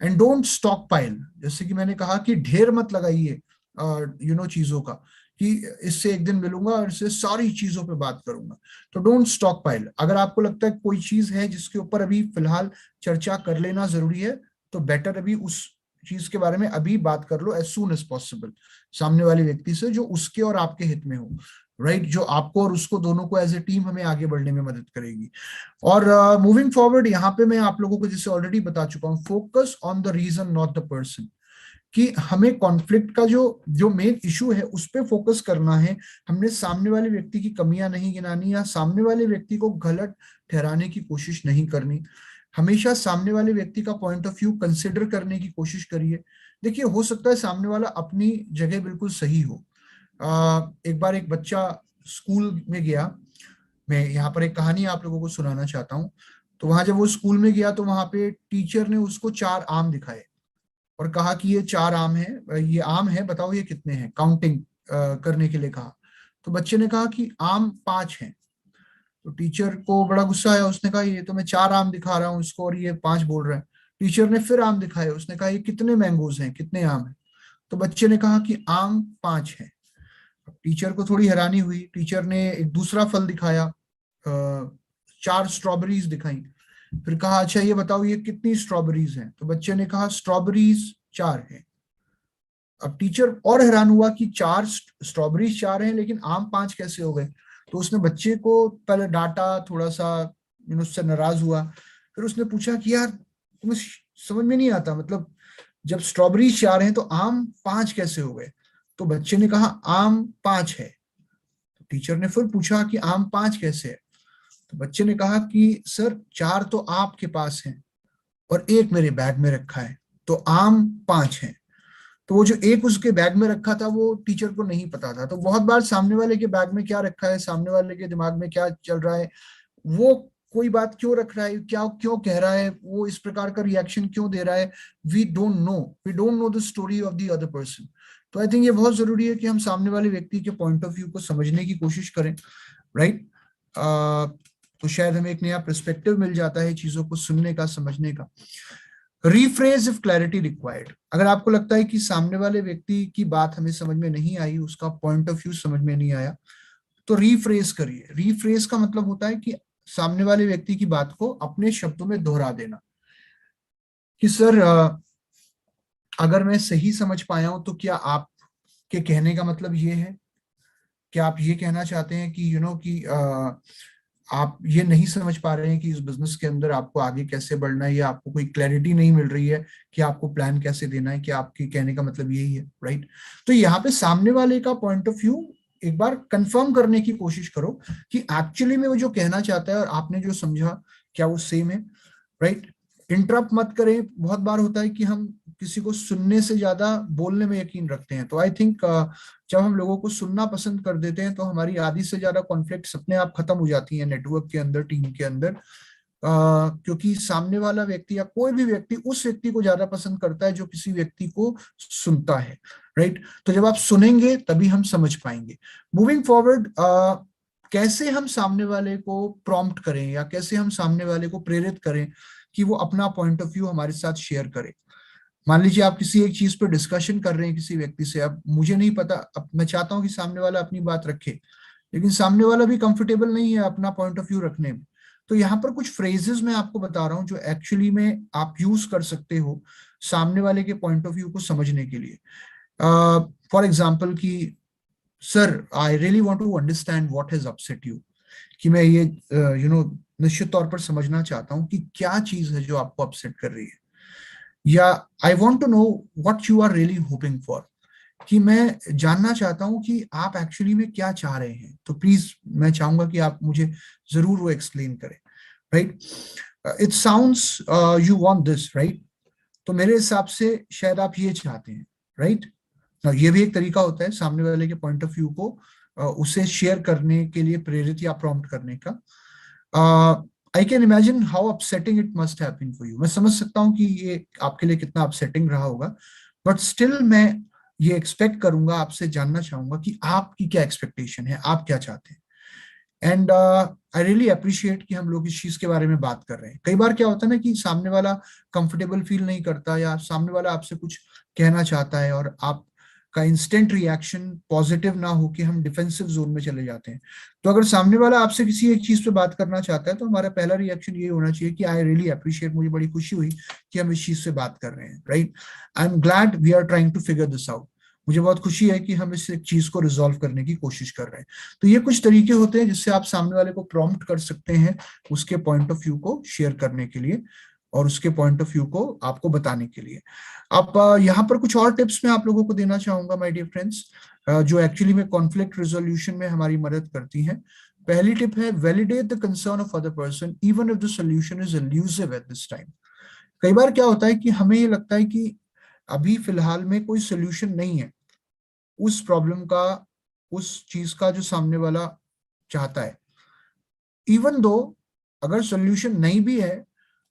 एंड डोंट स्टॉक पाइल, जैसे कि मैंने कहा कि ढेर मत लगाइए चीजों का, कि इससे एक दिन मिलूंगा और इससे सारी चीजों पे बात करूंगा। तो डोंट स्टॉक पाइल। अगर आपको लगता है कोई चीज है जिसके ऊपर अभी फिलहाल चर्चा कर लेना जरूरी है, तो बेटर अभी उस चीज के बारे में अभी बात कर लो एज सून एज पॉसिबल सामने वाले व्यक्ति से, जो उसके और आपके हित में हो, राइट, जो आपको और उसको दोनों को एज ए टीम हमें आगे बढ़ने में मदद करेगी। और मूविंग फॉरवर्ड, यहाँ पे मैं आप लोगों को जैसे ऑलरेडी बता चुका हूँ, focus on the reason not the person, कि हमें कॉन्फ्लिक्ट का जो जो मेन इशू है उस पर फोकस करना है। हमने सामने वाले व्यक्ति की कमियां नहीं गिनानी या सामने वाले व्यक्ति को गलत ठहराने की कोशिश नहीं करनी। हमेशा सामने वाले व्यक्ति का पॉइंट ऑफ व्यू कंसिडर करने की कोशिश करिए। देखिए, हो सकता है सामने वाला अपनी जगह बिल्कुल सही हो। एक बार एक बच्चा स्कूल में गया, मैं यहाँ पर एक कहानी आप लोगों को सुनाना चाहता हूँ। तो वहां जब वो स्कूल में गया तो वहां पे टीचर ने उसको 4 आम दिखाए और कहा कि ये 4 आम है, ये आम है, बताओ ये कितने हैं, काउंटिंग करने के लिए कहा। तो बच्चे ने कहा कि आम 5 हैं। तो टीचर को बड़ा गुस्सा आया, उसने कहा ये तो मैं 4 आम दिखा रहा हूँ इसको और ये 5 बोल रहा है। टीचर ने फिर आम दिखाए, उसने कहा ये कितने मैंगोज हैं, कितने आम हैं। तो बच्चे ने कहा कि आम 5 हैं। अब टीचर को थोड़ी हैरानी हुई, टीचर ने एक दूसरा फल दिखाया, 4 स्ट्रॉबेरीज दिखाई। फिर कहा अच्छा ये बताओ ये कितनी स्ट्रॉबेरीज हैं। तो बच्चे ने कहा स्ट्रॉबेरीज 4 हैं। अब टीचर और हैरान हुआ कि 4 स्ट्रॉबेरीज 4 हैं लेकिन आम 5 कैसे हो गए। तो उसने बच्चे को पहले डांटा, थोड़ा सा उससे नाराज हुआ। फिर उसने पूछा कि यार तुम्हें समझ में नहीं आता, मतलब जब स्ट्रॉबेरीज 4 हैं तो आम 5 कैसे हो गए। तो बच्चे ने कहा आम 5 है। तो टीचर ने फिर पूछा कि आम 5 कैसे है। तो बच्चे ने कहा कि सर 4 तो आपके पास हैं और एक मेरे बैग में रखा है, तो आम 5 हैं। तो वो जो एक उसके बैग में रखा था वो टीचर को नहीं पता था। तो बहुत बार सामने वाले के बैग में क्या रखा है, सामने वाले के दिमाग में क्या चल रहा है, वो कोई बात क्यों रख रहा है, क्या क्यों कह रहा है, वो इस प्रकार का रिएक्शन क्यों दे रहा है, we don't know the story of the other person. तो आई थिंक ये बहुत जरूरी है कि हम सामने वाले व्यक्ति के पॉइंट ऑफ व्यू को समझने की कोशिश करें, राइट। तो शायद हमें एक नया पर्सपेक्टिव मिल जाता है चीजों को सुनने का, समझने का। रीफ्रेज इफ क्लैरिटी रिक्वायर्ड, अगर आपको लगता है कि सामने वाले व्यक्ति की बात हमें समझ में नहीं आई, उसका पॉइंट ऑफ व्यू समझ में नहीं आया, तो रीफ्रेज करिए। रीफ्रेज का मतलब होता है कि सामने वाले व्यक्ति की बात को अपने शब्दों में दोहरा देना, कि सर अगर मैं सही समझ पाया हूं तो क्या आपके कहने का मतलब ये है, क्या आप ये कहना चाहते हैं कि कि आप ये नहीं समझ पा रहे हैं कि इस बिजनेस के अंदर आपको आगे कैसे बढ़ना है, या आपको कोई क्लैरिटी नहीं मिल रही है कि आपको प्लान कैसे देना है, कि आपके कहने का मतलब यही है, राइट। तो यहाँ पे सामने वाले का पॉइंट ऑफ व्यू एक बार कंफर्म करने की कोशिश करो कि एक्चुअली में वो जो कहना चाहता है और आपने जो समझा क्या वो सेम है, राइट। इंटरप्ट मत करें। बहुत बार होता है कि हम किसी को सुनने से ज्यादा बोलने में यकीन रखते हैं। तो आई थिंक जब हम लोगों को सुनना पसंद कर देते हैं तो हमारी आधी से ज्यादा कॉन्फ्लिक्ट अपने आप खत्म हो जाती हैं नेटवर्क के अंदर, टीम के अंदर। क्योंकि सामने वाला व्यक्ति या कोई भी व्यक्ति उस व्यक्ति को ज्यादा पसंद करता है जो किसी व्यक्ति को सुनता है, राइट। तो जब आप सुनेंगे तभी हम समझ पाएंगे। मूविंग फॉरवर्ड, कैसे हम सामने वाले को प्रॉम्प्ट करें या कैसे हम सामने वाले को प्रेरित करें कि वो अपना पॉइंट ऑफ व्यू हमारे साथ शेयर करे। मान लीजिए आप किसी एक चीज पर डिस्कशन कर रहे हैं किसी व्यक्ति से, अब मुझे नहीं पता, अब मैं चाहता हूं कि सामने वाला अपनी बात रखे, लेकिन सामने वाला भी कंफर्टेबल नहीं है अपना पॉइंट ऑफ व्यू रखने में। तो यहाँ पर कुछ फ्रेजेस मैं आपको बता रहा हूँ जो एक्चुअली में आप यूज कर सकते हो सामने वाले के पॉइंट ऑफ व्यू को समझने के लिए। फॉर एग्जाम्पल कि sir I really want to understand what has upset you, कि मैं ये निश्चित तौर पर समझना चाहता हूँ कि क्या चीज है जो आपको अपसेट कर रही है, या I want to know what you are really hoping for, कि मैं जानना चाहता हूं कि आप एक्चुअली में क्या चाह रहे हैं। तो प्लीज मैं चाहूंगा कि आप मुझे जरूर वो एक्सप्लेन करें, right. It sounds you want this, right. तो मेरे हिसाब से शायद आप ये चाहते हैं, राइट। ये भी एक तरीका होता है सामने वाले के पॉइंट ऑफ व्यू को उसे शेयर करने के लिए प्रेरित या प्रॉम्प्ट करने का। I can imagine how upsetting it must have been for you. मैं समझ सकता हूँ कि ये आपके लिए कितना अपसेटिंग रहा होगा, बट स्टिल मैं ये एक्सपेक्ट करूंगा, आपसे जानना चाहूंगा कि आपकी क्या एक्सपेक्टेशन है, आप क्या चाहते हैं। एंड आई रियली अप्रिशिएट कि हम लोग इस चीज के बारे में बात कर रहे हैं। कई बार क्या होता है ना कि सामने वाला कंफर्टेबल फील नहीं करता, या सामने वाला आपसे कुछ कहना चाहता है और आपका इंस्टेंट रिएक्शन पॉजिटिव ना हो कि हम डिफेंसिव जोन में चले जाते हैं। तो अगर सामने वाला आपसे किसी एक चीज पे बात करना चाहता है तो हमारा पहला रिएक्शन ये होना चाहिए कि आई रियली अप्रिशिएट, मुझे बड़ी खुशी हुई कि हम इस चीज से बात कर रहे हैं, right. I am glad we are trying to figure this out. मुझे बहुत खुशी है कि हम इस चीज को रिजॉल्व करने की कोशिश कर रहे हैं। तो ये कुछ तरीके होते हैं जिससे आप सामने वाले को प्रॉम्प्ट कर सकते हैं उसके पॉइंट ऑफ व्यू को शेयर करने के लिए और उसके पॉइंट ऑफ व्यू को आपको बताने के लिए। आप यहाँ पर कुछ और टिप्स मैं आप लोगों को देना चाहूंगा माय डियर फ्रेंड्स, जो एक्चुअली में कॉन्फ्लिक्ट रिजोल्यूशन में हमारी मदद करती हैं। पहली टिप है validate the concern of other person even if the solution is elusive at this time. कई बार क्या होता है कि हमें ये लगता है कि अभी फिलहाल में कोई सोल्यूशन नहीं है उस प्रॉब्लम का, उस चीज का जो सामने वाला चाहता है। इवन दो अगर सोल्यूशन नहीं भी है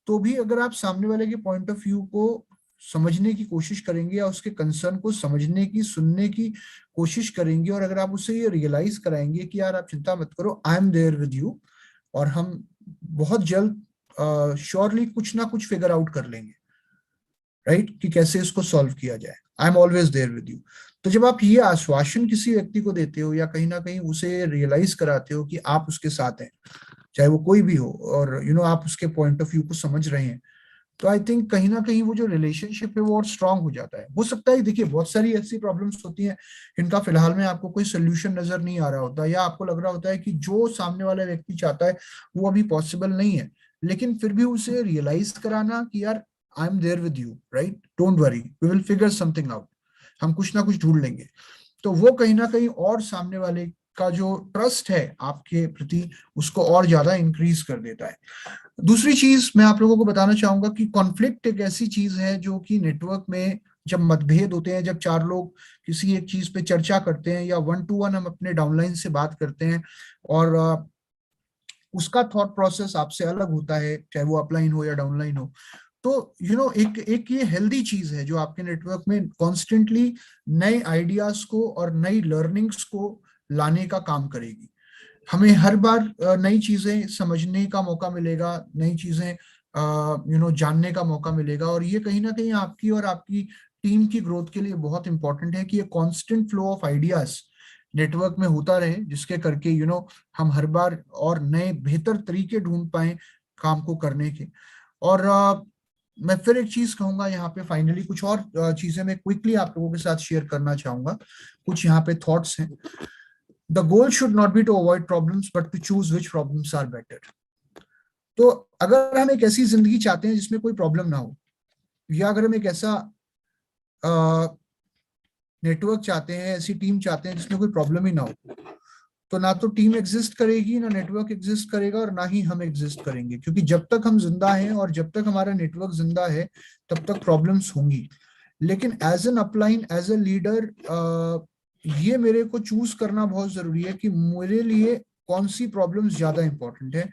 तो भी अगर आप सामने वाले के पॉइंट ऑफ व्यू को समझने की कोशिश करेंगे या उसके कंसर्न को समझने की, सुनने की कोशिश करेंगे, और अगर आप उसे ये रियलाइज कराएंगे कि यार आप चिंता मत करो, I am there with you, और हम बहुत जल्द श्योरली कुछ ना कुछ फिगर आउट कर लेंगे, राइट, कि कैसे इसको सॉल्व किया जाए, I am always there with you. तो जब आप ये आश्वासन किसी व्यक्ति को देते हो या कहीं ना कहीं उसे रियलाइज कराते हो कि आप उसके साथ हैं, चाहे वो कोई भी हो, और आप उसके पॉइंट ऑफ व्यू को समझ रहे हैं, तो आई थिंक कहीं ना कहीं वो जो रिलेशनशिप है वो और स्ट्रांग हो जाता है। हो सकता है देखिए बहुत सारी ऐसी प्रॉब्लम्स होती हैं इनका फिलहाल में आपको कोई सोल्यूशन नजर नहीं आ रहा होता, या आपको लग रहा होता है कि जो सामने वाला व्यक्ति चाहता है वो अभी पॉसिबल नहीं है, लेकिन फिर भी उसे रियलाइज कराना कि यार I am there with you, right, don't worry, we will figure something out, हम कुछ ना कुछ ढूंढ लेंगे। तो वो कहीं ना कहीं और सामने वाले का जो ट्रस्ट है आपके प्रति उसको और ज्यादा इंक्रीज कर देता है। दूसरी चीज मैं आप लोगों को बताना चाहूंगा कि कॉन्फ्लिक्ट एक ऐसी चीज है जो कि नेटवर्क में जब मतभेद होते हैं, जब चार लोग किसी एक चीज पे चर्चा करते हैं या वन टू वन हम अपने डाउनलाइन से बात करते हैं, और उसका थॉट प्रोसेस आपसे अलग होता है, चाहे वो अपलाइन हो या डाउनलाइन हो, तो एक एक ये हेल्दी चीज है जो आपके नेटवर्क में कॉन्स्टेंटली नए आइडियाज को और नई लर्निंग्स को लाने का काम करेगी। हमें हर बार नई चीजें समझने का मौका मिलेगा, नई चीजें जानने का मौका मिलेगा, और ये कहीं ना कहीं आपकी और आपकी टीम की ग्रोथ के लिए बहुत इंपॉर्टेंट है कि ये constant flow of ideas network में होता रहे, जिसके करके हम हर बार और नए बेहतर तरीके ढूंढ पाए काम को करने के। और मैं फिर एक चीज कहूंगा यहाँ पे, फाइनली कुछ और चीजें मैं क्विकली आप लोगों के साथ शेयर करना चाहूंगा। कुछ यहाँ पे थॉट्स हैं। The goal should not be to avoid problems but to choose which problems are better. तो अगर हम एक ऐसी जिंदगी चाहते हैं जिसमें कोई प्रॉब्लम ना हो, या अगर हम एक ऐसा नेटवर्क चाहते हैं, ऐसी टीम चाहते हैं जिसमें कोई प्रॉब्लम ही ना हो, तो ना तो टीम एग्जिस्ट करेगी, ना नेटवर्क एग्जिस्ट करेगा, और ना ही हम एग्जिस्ट करेंगे, क्योंकि जब तक हम जिंदा हैं और जब तक हमारा नेटवर्क जिंदा है तब तक प्रॉब्लम्स होंगी। लेकिन as an upline, as a leader, ये मेरे को चूज करना बहुत जरूरी है कि मेरे लिए कौन सी प्रॉब्लम्स ज्यादा इंपॉर्टेंट है,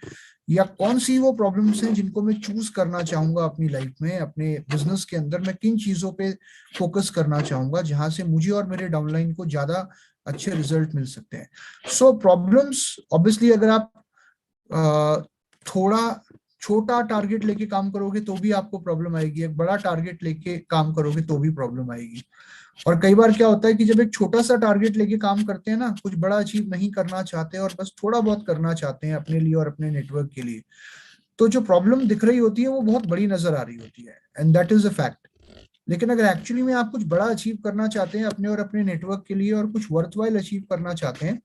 या कौन सी वो प्रॉब्लम्स हैं जिनको मैं चूज करना चाहूंगा अपनी लाइफ में, अपने बिजनेस के अंदर मैं किन चीजों पे फोकस करना चाहूंगा जहां से मुझे और मेरे डाउनलाइन को ज्यादा अच्छे रिजल्ट मिल सकते हैं। सो प्रॉब्लम्स ऑब्वियसली अगर आप थोड़ा छोटा टारगेट लेके काम करोगे तो भी आपको प्रॉब्लम आएगी, एक बड़ा टारगेट लेके काम करोगे तो भी प्रॉब्लम आएगी। और कई बार क्या होता है कि जब एक छोटा सा टारगेट लेके काम करते हैं ना, कुछ बड़ा अचीव नहीं करना चाहते और बस थोड़ा बहुत करना चाहते हैं अपने लिए और अपने नेटवर्क के लिए, तो जो प्रॉब्लम दिख रही होती है वो बहुत बड़ी नजर आ रही होती है, and that is a fact. लेकिन अगर एक्चुअली में आप कुछ बड़ा अचीव करना चाहते हैं अपने और अपने नेटवर्क के लिए, और कुछ वर्थवाइल अचीव करना चाहते हैं,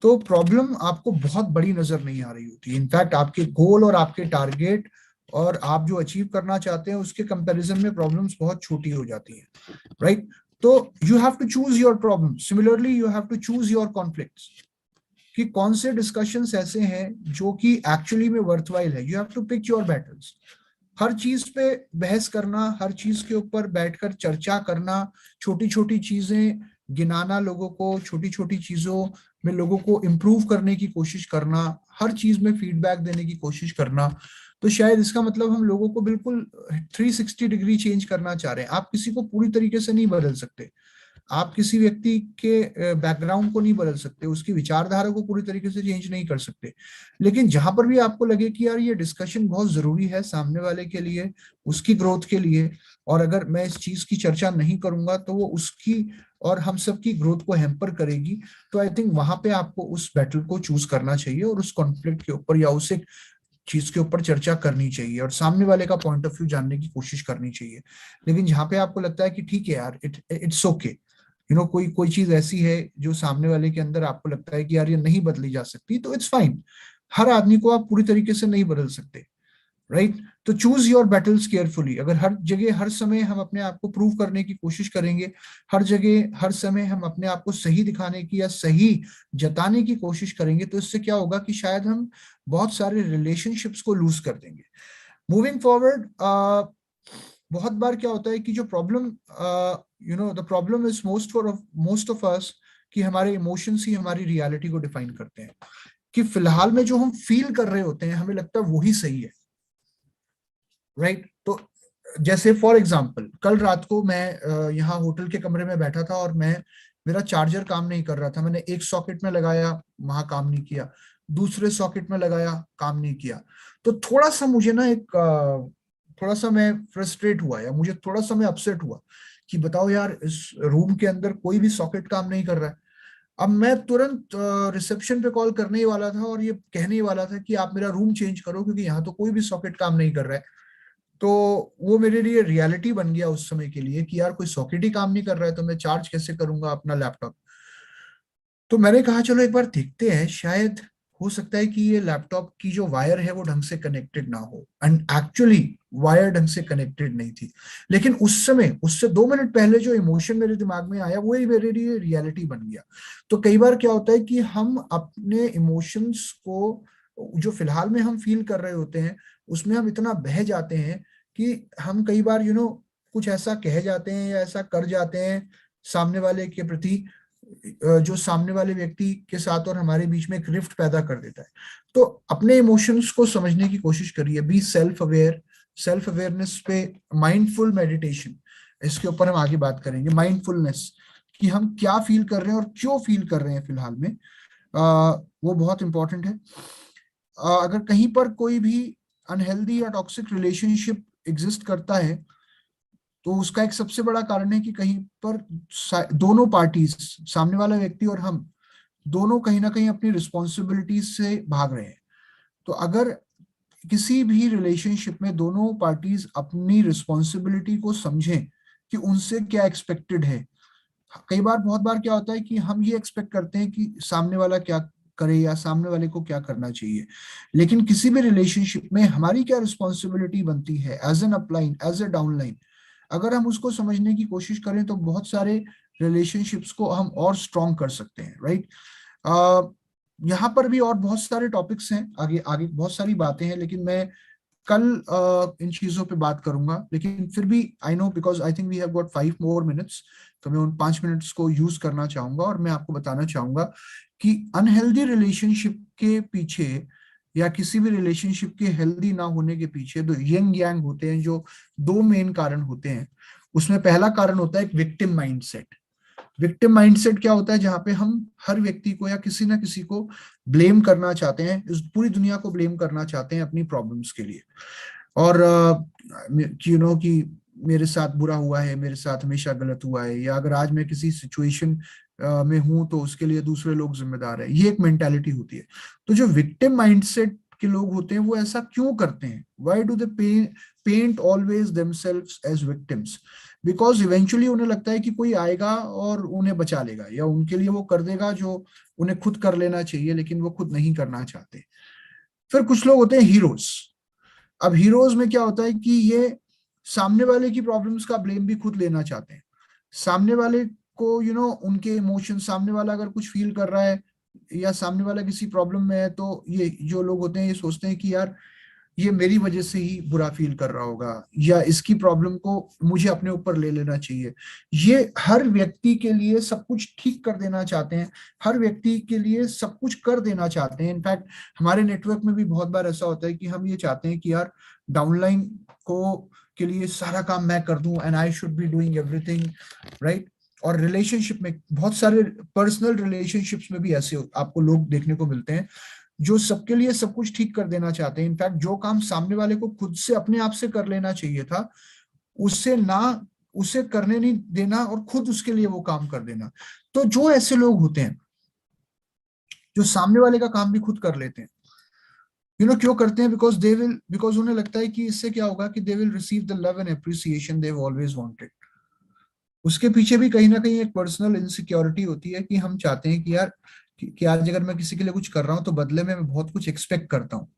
तो प्रॉब्लम आपको बहुत बड़ी नजर नहीं आ रही होती। इनफैक्ट आपके गोल और आपके टारगेट और आप जो अचीव करना चाहते हैं उसके कंपैरिजन में प्रॉब्लम्स बहुत छोटी हो जाती हैं, राइट? तो you have to choose your problem, similarly you have to choose your conflicts, कि कौन से डिस्कशंस ऐसे हैं जो कि एक्चुअली में वर्थवाइल है। You have to pick your battles. हर चीज पे बहस करना, हर चीज के ऊपर बैठकर चर्चा करना, छोटी छोटी चीजें गिनाना, लोगों को छोटी छोटी चीजों में लोगों को इम्प्रूव करने की कोशिश करना, हर चीज में फीडबैक देने की कोशिश करना, तो शायद इसका मतलब हम लोगों को बिल्कुल 360 डिग्री चेंज करना चाह रहे हैं। आप किसी को पूरी तरीके से नहीं बदल सकते, आप किसी व्यक्ति के बैकग्राउंड को नहीं बदल सकते, उसकी विचारधारा को पूरी तरीके से चेंज नहीं कर सकते। लेकिन जहां पर भी आपको लगे कि यार ये डिस्कशन बहुत जरूरी है सामने वाले के लिए, उसकी ग्रोथ के लिए, और अगर मैं इस चीज की चर्चा नहीं करूंगा तो वो उसकी और हम सब की ग्रोथ को हैम्पर करेगी, तो आई थिंक वहां पे आपको उस बैटल को चूज करना चाहिए और उस कॉन्फ्लिक्ट के ऊपर या उस एक चीज के ऊपर चर्चा करनी चाहिए और सामने वाले का पॉइंट ऑफ व्यू जानने की कोशिश करनी चाहिए। लेकिन जहां पे आपको लगता है कि ठीक है यार, इट्स ओके, कोई कोई चीज ऐसी है जो सामने वाले के अंदर आपको लगता है कि यार ये नहीं बदली जा सकती, तो इट्स फाइन। हर आदमी को आप पूरी तरीके से नहीं बदल सकते, राइट? तो चूज योर बैटल्स केयरफुली। अगर हर जगह हर समय हम अपने आप को प्रूव करने की कोशिश करेंगे, हर जगह हर समय हम अपने आप को सही दिखाने की या सही जताने की कोशिश करेंगे, तो इससे क्या होगा कि शायद हम बहुत सारे रिलेशनशिप्स को लूज कर देंगे। मूविंग फॉरवर्ड, बहुत बार क्या होता है कि जो problem, the problem is most of us, कि हमारे इमोशंस ही हमारी रियलिटी को डिफाइन करते हैं, कि फिलहाल में जो हम फील कर रहे होते हैं हमें लगता है वही सही है, राइट? तो जैसे फॉर एग्जाम्पल, कल रात को मैं यहाँ होटल के कमरे में बैठा था और मेरा चार्जर काम नहीं कर रहा था। मैंने एक सॉकेट में लगाया, वहां काम नहीं किया, दूसरे सॉकेट में लगाया, काम नहीं किया। तो थोड़ा सा मुझे ना थोड़ा सा मैं फ्रस्ट्रेट हुआ, या मुझे थोड़ा सा मैं अपसेट हुआ कि बताओ यार, इस रूम के अंदर कोई भी सॉकेट काम नहीं कर रहा है। अब मैं तुरंत रिसेप्शन पे कॉल करने ही वाला था और ये कहने ही वाला था कि आप मेरा रूम चेंज करो, क्योंकि यहाँ तो कोई भी सॉकेट काम नहीं कर रहा है। तो वो मेरे लिए रियलिटी बन गया उस समय के लिए कि यार कोई सॉकेट ही काम नहीं कर रहा है, तो मैं चार्ज कैसे करूंगा अपना लैपटॉप? तो मैंने कहा चलो एक बार देखते हैं, शायद हो सकता है कि ये लैपटॉप की जो वायर है वो ढंग से कनेक्टेड ना हो। एंड एक्चुअली वायर ढंग से कनेक्टेड नहीं थी। लेकिन उस समय, उससे 2 मिनट पहले जो इमोशन मेरे दिमाग में आया वही मेरे लिए रियलिटी बन गया। तो कई बार क्या होता है कि हम अपने इमोशंस को, जो फिलहाल में हम फील कर रहे होते हैं, उसमें हम इतना बह जाते हैं कि हम कई बार कुछ ऐसा कह जाते हैं या ऐसा कर जाते हैं सामने वाले के प्रति, जो सामने वाले व्यक्ति के साथ और हमारे बीच में एक रिफ्ट पैदा कर देता है। तो अपने इमोशंस को समझने की कोशिश करिए, be self aware. Self awareness पे माइंडफुल मेडिटेशन, इसके ऊपर हम आगे बात करेंगे। माइंडफुलनेस, कि हम क्या फील कर रहे हैं और क्यों फील कर रहे हैं फिलहाल में, वो बहुत इंपॉर्टेंट है। अगर कहीं पर कोई भी अनहेल्दी या टॉक्सिक रिलेशनशिप एग्जिस्ट करता है, तो उसका एक सबसे बड़ा कारण है कि कहीं पर दोनों पार्टीज, सामने वाला व्यक्ति और हम दोनों, कहीं ना कहीं अपनी रिस्पॉन्सिबिलिटीज से भाग रहे हैं। तो अगर किसी भी रिलेशनशिप में दोनों पार्टीज अपनी रिस्पॉन्सिबिलिटी को समझें कि उनसे क्या एक्सपेक्टेड है। कई बार, बहुत बार क्या होता है कि हम ये एक्सपेक्ट करते हैं कि सामने वाला क्या करे या सामने वाले को क्या करना चाहिए, लेकिन किसी भी रिलेशनशिप में हमारी क्या रिस्पॉन्सिबिलिटी बनती है as an upline, as a downline, अगर हम उसको समझने की कोशिश करें तो बहुत सारे रिलेशनशिप्स को हम और स्ट्रॉन्ग कर सकते हैं, राइट? यहाँ पर भी और बहुत सारे टॉपिक्स हैं, आगे आगे बहुत सारी बातें हैं, लेकिन मैं कल इन चीजों पे बात करूंगा। लेकिन फिर भी I know, because I think we have got 5 more minutes, तो मैं उन 5 मिनट्स को यूज करना चाहूंगा और मैं आपको बताना चाहूंगा कि अनहेल्दी रिलेशनशिप के पीछे या किसी भी रिलेशनशिप के हेल्दी ना होने के पीछे दो यंग यांग होते हैं, जो दो मेन कारण होते हैं। उसमें पहला कारण होता है एक विक्टिम माइंडसेट। विक्टिम माइंडसेट क्या होता है? जहां पे हम हर व्यक्ति को या किसी ना किसी को ब्लेम करना चाहते हैं, इस पूरी दुनिया को ब्लेम करना चाहते हैं अपनी प्रॉब्लम्स के लिए। और कि मेरे साथ बुरा हुआ है, मेरे साथ हमेशा गलत हुआ है, या अगर आज मैं किसी सिचुएशन में हूं तो उसके लिए दूसरे लोग जिम्मेदार है, ये एक मेंटालिटी होती है। तो जो विक्टिम माइंडसेट के लोग होते हैं वो ऐसा क्यों करते हैं? Why do they paint always themselves as victims? Because eventually उन्हें लगता है कि कोई आएगा और उन्हें बचा लेगा या उनके लिए वो कर देगा जो उन्हें खुद कर लेना चाहिए, लेकिन वो खुद नहीं करना चाहते। फिर कुछ लोग होते हैं हीरोज। अब हीरोज में क्या होता है कि ये सामने वाले की प्रॉब्लम्स का ब्लेम भी खुद लेना चाहते हैं। सामने वाले को उनके इमोशन, सामने वाला अगर कुछ फील कर रहा है या सामने वाला किसी प्रॉब्लम में है, तो ये जो लोग होते हैं ये सोचते हैं कि यार ये मेरी वजह से ही बुरा फील कर रहा होगा या इसकी प्रॉब्लम को मुझे अपने ऊपर ले लेना चाहिए। ये हर व्यक्ति के लिए सब कुछ ठीक कर देना चाहते हैं, हर व्यक्ति के लिए सब कुछ कर देना चाहते हैं। इनफैक्ट हमारे नेटवर्क में भी बहुत बार ऐसा होता है कि हम ये चाहते हैं कि यार डाउनलाइन को के लिए सारा काम मैं कर दूं and I should be doing everything, right. और रिलेशनशिप में, बहुत सारे पर्सनल रिलेशनशिप्स में भी ऐसे आपको लोग देखने को मिलते हैं जो सबके लिए सब कुछ ठीक कर देना चाहते हैं। इनफैक्ट जो काम सामने वाले को खुद से अपने आप से कर लेना चाहिए था, उससे ना उसे करने नहीं देना और खुद उसके लिए वो काम कर देना। तो जो ऐसे लोग होते हैं जो सामने वाले का काम भी खुद कर लेते हैं, क्यों करते हैं? बिकॉज उन्हें लगता है कि इससे क्या होगा कि they will receive the love and appreciation they always wanted. उसके पीछे भी कहीं ना कहीं एक पर्सनल इनसिक्योरिटी होती है कि हम चाहते हैं कि यार कि आज अगर मैं किसी के लिए कुछ कर रहा हूं तो बदले में मैं बहुत कुछ एक्सपेक्ट करता हूँ,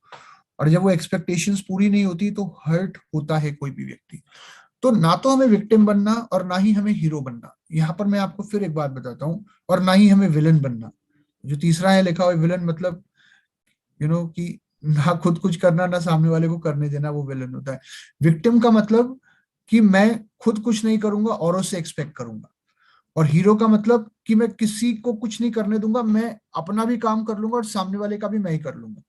और जब वो एक्सपेक्टेशंस पूरी नहीं होती तो हर्ट होता है कोई भी व्यक्ति। तो ना तो हमें विक्टिम बनना और ना ही हमें हीरो बनना, यहाँ पर मैं आपको फिर एक बात बताता हूँ, और ना ही हमें विलन बनना। जो तीसरा है लिखा हुआ विलन, मतलब कि ना खुद कुछ करना ना सामने वाले को करने देना, वो विलन होता है। विक्टिम का मतलब कि मैं खुद कुछ नहीं करूंगा, औरों से एक्सपेक्ट करूंगा। और हीरो का मतलब कि मैं किसी को कुछ नहीं करने दूंगा, मैं अपना भी काम कर लूंगा और सामने वाले का भी मैं ही कर लूंगा।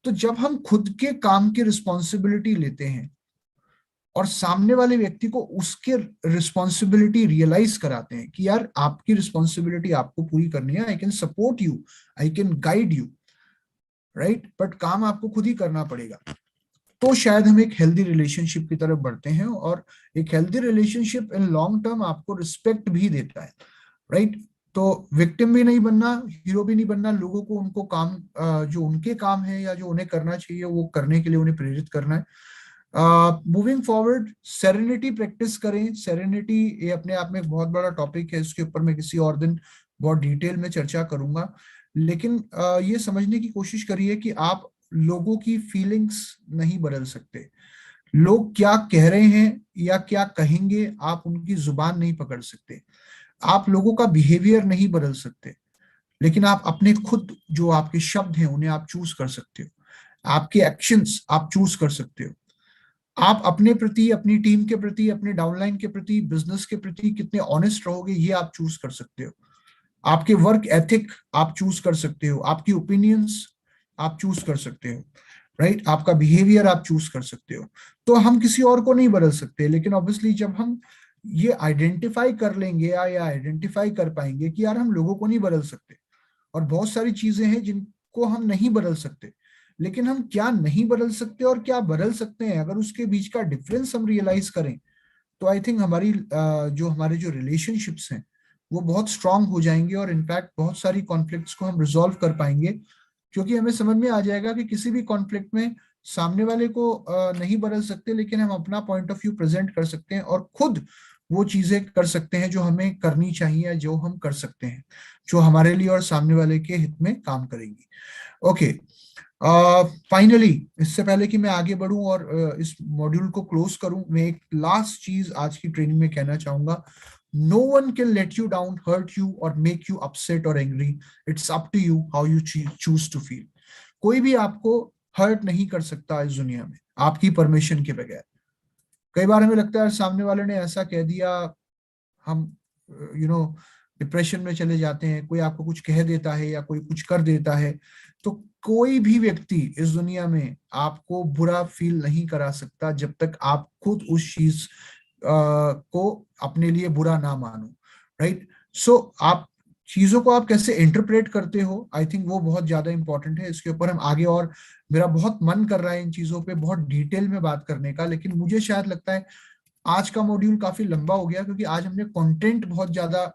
तो जब हम खुद के काम की रिस्पॉन्सिबिलिटी लेते हैं और सामने वाले व्यक्ति को उसके रिस्पॉन्सिबिलिटी रियलाइज कराते हैं कि यार आपकी रिस्पॉन्सिबिलिटी आपको पूरी करनी है, I can support you, I can guide you, right, but काम आपको खुद ही करना पड़ेगा, तो शायद हम एक हेल्दी रिलेशनशिप की तरफ बढ़ते हैं। और एक healthy relationship in long term आपको रिस्पेक्ट भी देता है, राइट। तो विक्टिम भी नहीं बनना, हीरो भी नहीं बनना, लोगों को उनको काम जो उनके काम है या जो उन्हें करना चाहिए वो करने के लिए उन्हें प्रेरित करना है। मूविंग फॉरवर्ड, सेरेनिटी प्रैक्टिस करें। सेरेनिटी ये अपने आप में एक बहुत बड़ा टॉपिक है, इसके ऊपर मैं किसी और दिन बहुत डिटेल में चर्चा करूंगा। लेकिन ये समझने की कोशिश करिए कि आप लोगों की फीलिंग्स नहीं बदल सकते। लोग क्या कह रहे हैं या क्या कहेंगे आप उनकी जुबान नहीं पकड़ सकते। आप लोगों का बिहेवियर नहीं बदल सकते, लेकिन आप अपने खुद जो आपके शब्द हैं उन्हें आप चूज कर सकते हो। आपके एक्शंस आप चूज कर सकते हो। आप अपने प्रति, अपनी टीम के प्रति, अपने डाउनलाइन के प्रति, बिजनेस के प्रति कितने ऑनेस्ट रहोगे ये आप चूज कर सकते हो। आपके वर्क एथिक आप चूज कर सकते हो। आपकी ओपिनियंस आप चूज कर सकते हो, राइट। आपका बिहेवियर आप चूज कर सकते हो। तो हम किसी और को नहीं बदल सकते, लेकिन ऑब्वियसली जब हम ये आइडेंटिफाई कर लेंगे या आइडेंटिफाई कर पाएंगे कि यार हम लोगों को नहीं बदल सकते और बहुत सारी चीजें हैं जिनको हम नहीं बदल सकते, लेकिन हम क्या नहीं बदल सकते और क्या बदल सकते हैं, अगर उसके बीच का डिफरेंस हम रियलाइज करें, तो आई थिंक हमारे जो रिलेशनशिप्स हैं वो बहुत स्ट्रांग हो जाएंगे और इनफैक्ट बहुत सारी कॉन्फ्लिक्ट्स को हम रिजॉल्व कर पाएंगे, क्योंकि हमें समझ में आ जाएगा कि किसी भी कॉन्फ्लिक्ट में सामने वाले को नहीं बदल सकते, लेकिन हम अपना पॉइंट ऑफ व्यू प्रेजेंट कर सकते हैं और खुद वो चीजें कर सकते हैं जो हमें करनी चाहिए या जो हम कर सकते हैं, जो हमारे लिए और सामने वाले के हित में काम करेंगी। ओके, फाइनली इससे पहले कि मैं आगे बढ़ूं और इस मॉड्यूल को क्लोज करूं, मैं एक लास्ट चीज आज की ट्रेनिंग में कहना चाहूंगा। No one can let you down, hurt you और मेक यू अपसेट और angry. It's up to you how you choose to feel. कोई भी आपको हर्ट नहीं कर सकता इस दुनिया में आपकी परमिशन के बगैर। कई बार हमें लगता है सामने वाले ने ऐसा कह दिया, हम डिप्रेशन में चले जाते हैं। कोई आपको कुछ कह देता है या कोई कुछ कर देता है, तो कोई भी व्यक्ति इस दुनिया में आपको बुरा फील नहीं करा सकता जब तक आप खुद उस चीज को अपने लिए बुरा ना मानो, राइट। सो आप चीजों को आप कैसे इंटरप्रेट करते हो, आई थिंक वो बहुत ज्यादा इंपॉर्टेंट है। इसके ऊपर हम आगे, और मेरा बहुत मन कर रहा है इन चीजों पे बहुत डिटेल में बात करने का, लेकिन मुझे शायद लगता है आज का मॉड्यूल काफी लंबा हो गया, क्योंकि आज हमने कंटेंट बहुत ज्यादा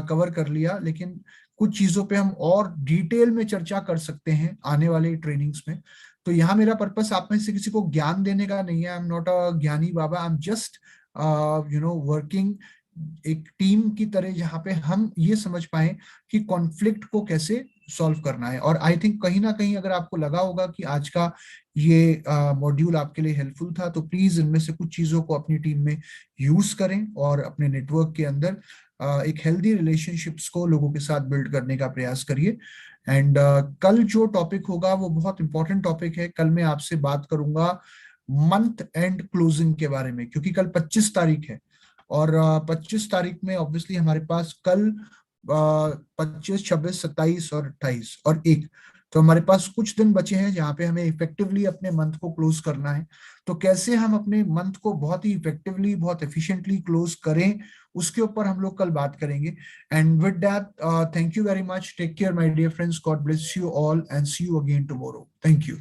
कवर कर लिया, लेकिन कुछ चीजों पे हम और डिटेल में चर्चा कर सकते हैं आने वाले ट्रेनिंग्स में। तो यहाँ मेरा पर्पस आप में से किसी को ज्ञान देने का नहीं है। आई एम नॉट अ ज्ञानी बाबा, आई एम जस्ट वर्किंग एक टीम की तरह, जहाँ पे हम ये समझ पाए कि कॉन्फ्लिक्ट को कैसे सॉल्व करना है। और आई थिंक कहीं ना कहीं अगर आपको लगा होगा कि आज का ये मॉड्यूल आपके लिए हेल्पफुल था, तो प्लीज इनमें से कुछ चीजों को अपनी टीम में यूज करें और अपने नेटवर्क के अंदर एक हेल्दी रिलेशनशिप्स को लोगों के साथ बिल्ड करने का प्रयास करिए। एंड कल जो टॉपिक होगा वो बहुत इंपॉर्टेंट टॉपिक है। कल मैं आपसे बात करूंगा मंथ एंड क्लोजिंग के बारे में, क्योंकि कल 25 तारीख है और 25 तारीख में ऑब्वियसली हमारे पास कल 25, 26, 27, 28 और 1, तो हमारे पास कुछ दिन बचे हैं जहाँ पे हमें इफेक्टिवली अपने मंथ को क्लोज करना है। तो कैसे हम अपने मंथ को बहुत ही इफेक्टिवली, बहुत एफिशिएंटली क्लोज करें, उसके ऊपर हम लोग कल बात करेंगे। And with that, thank you very much, take care my dear friends, God bless you all and see you again tomorrow. Thank you.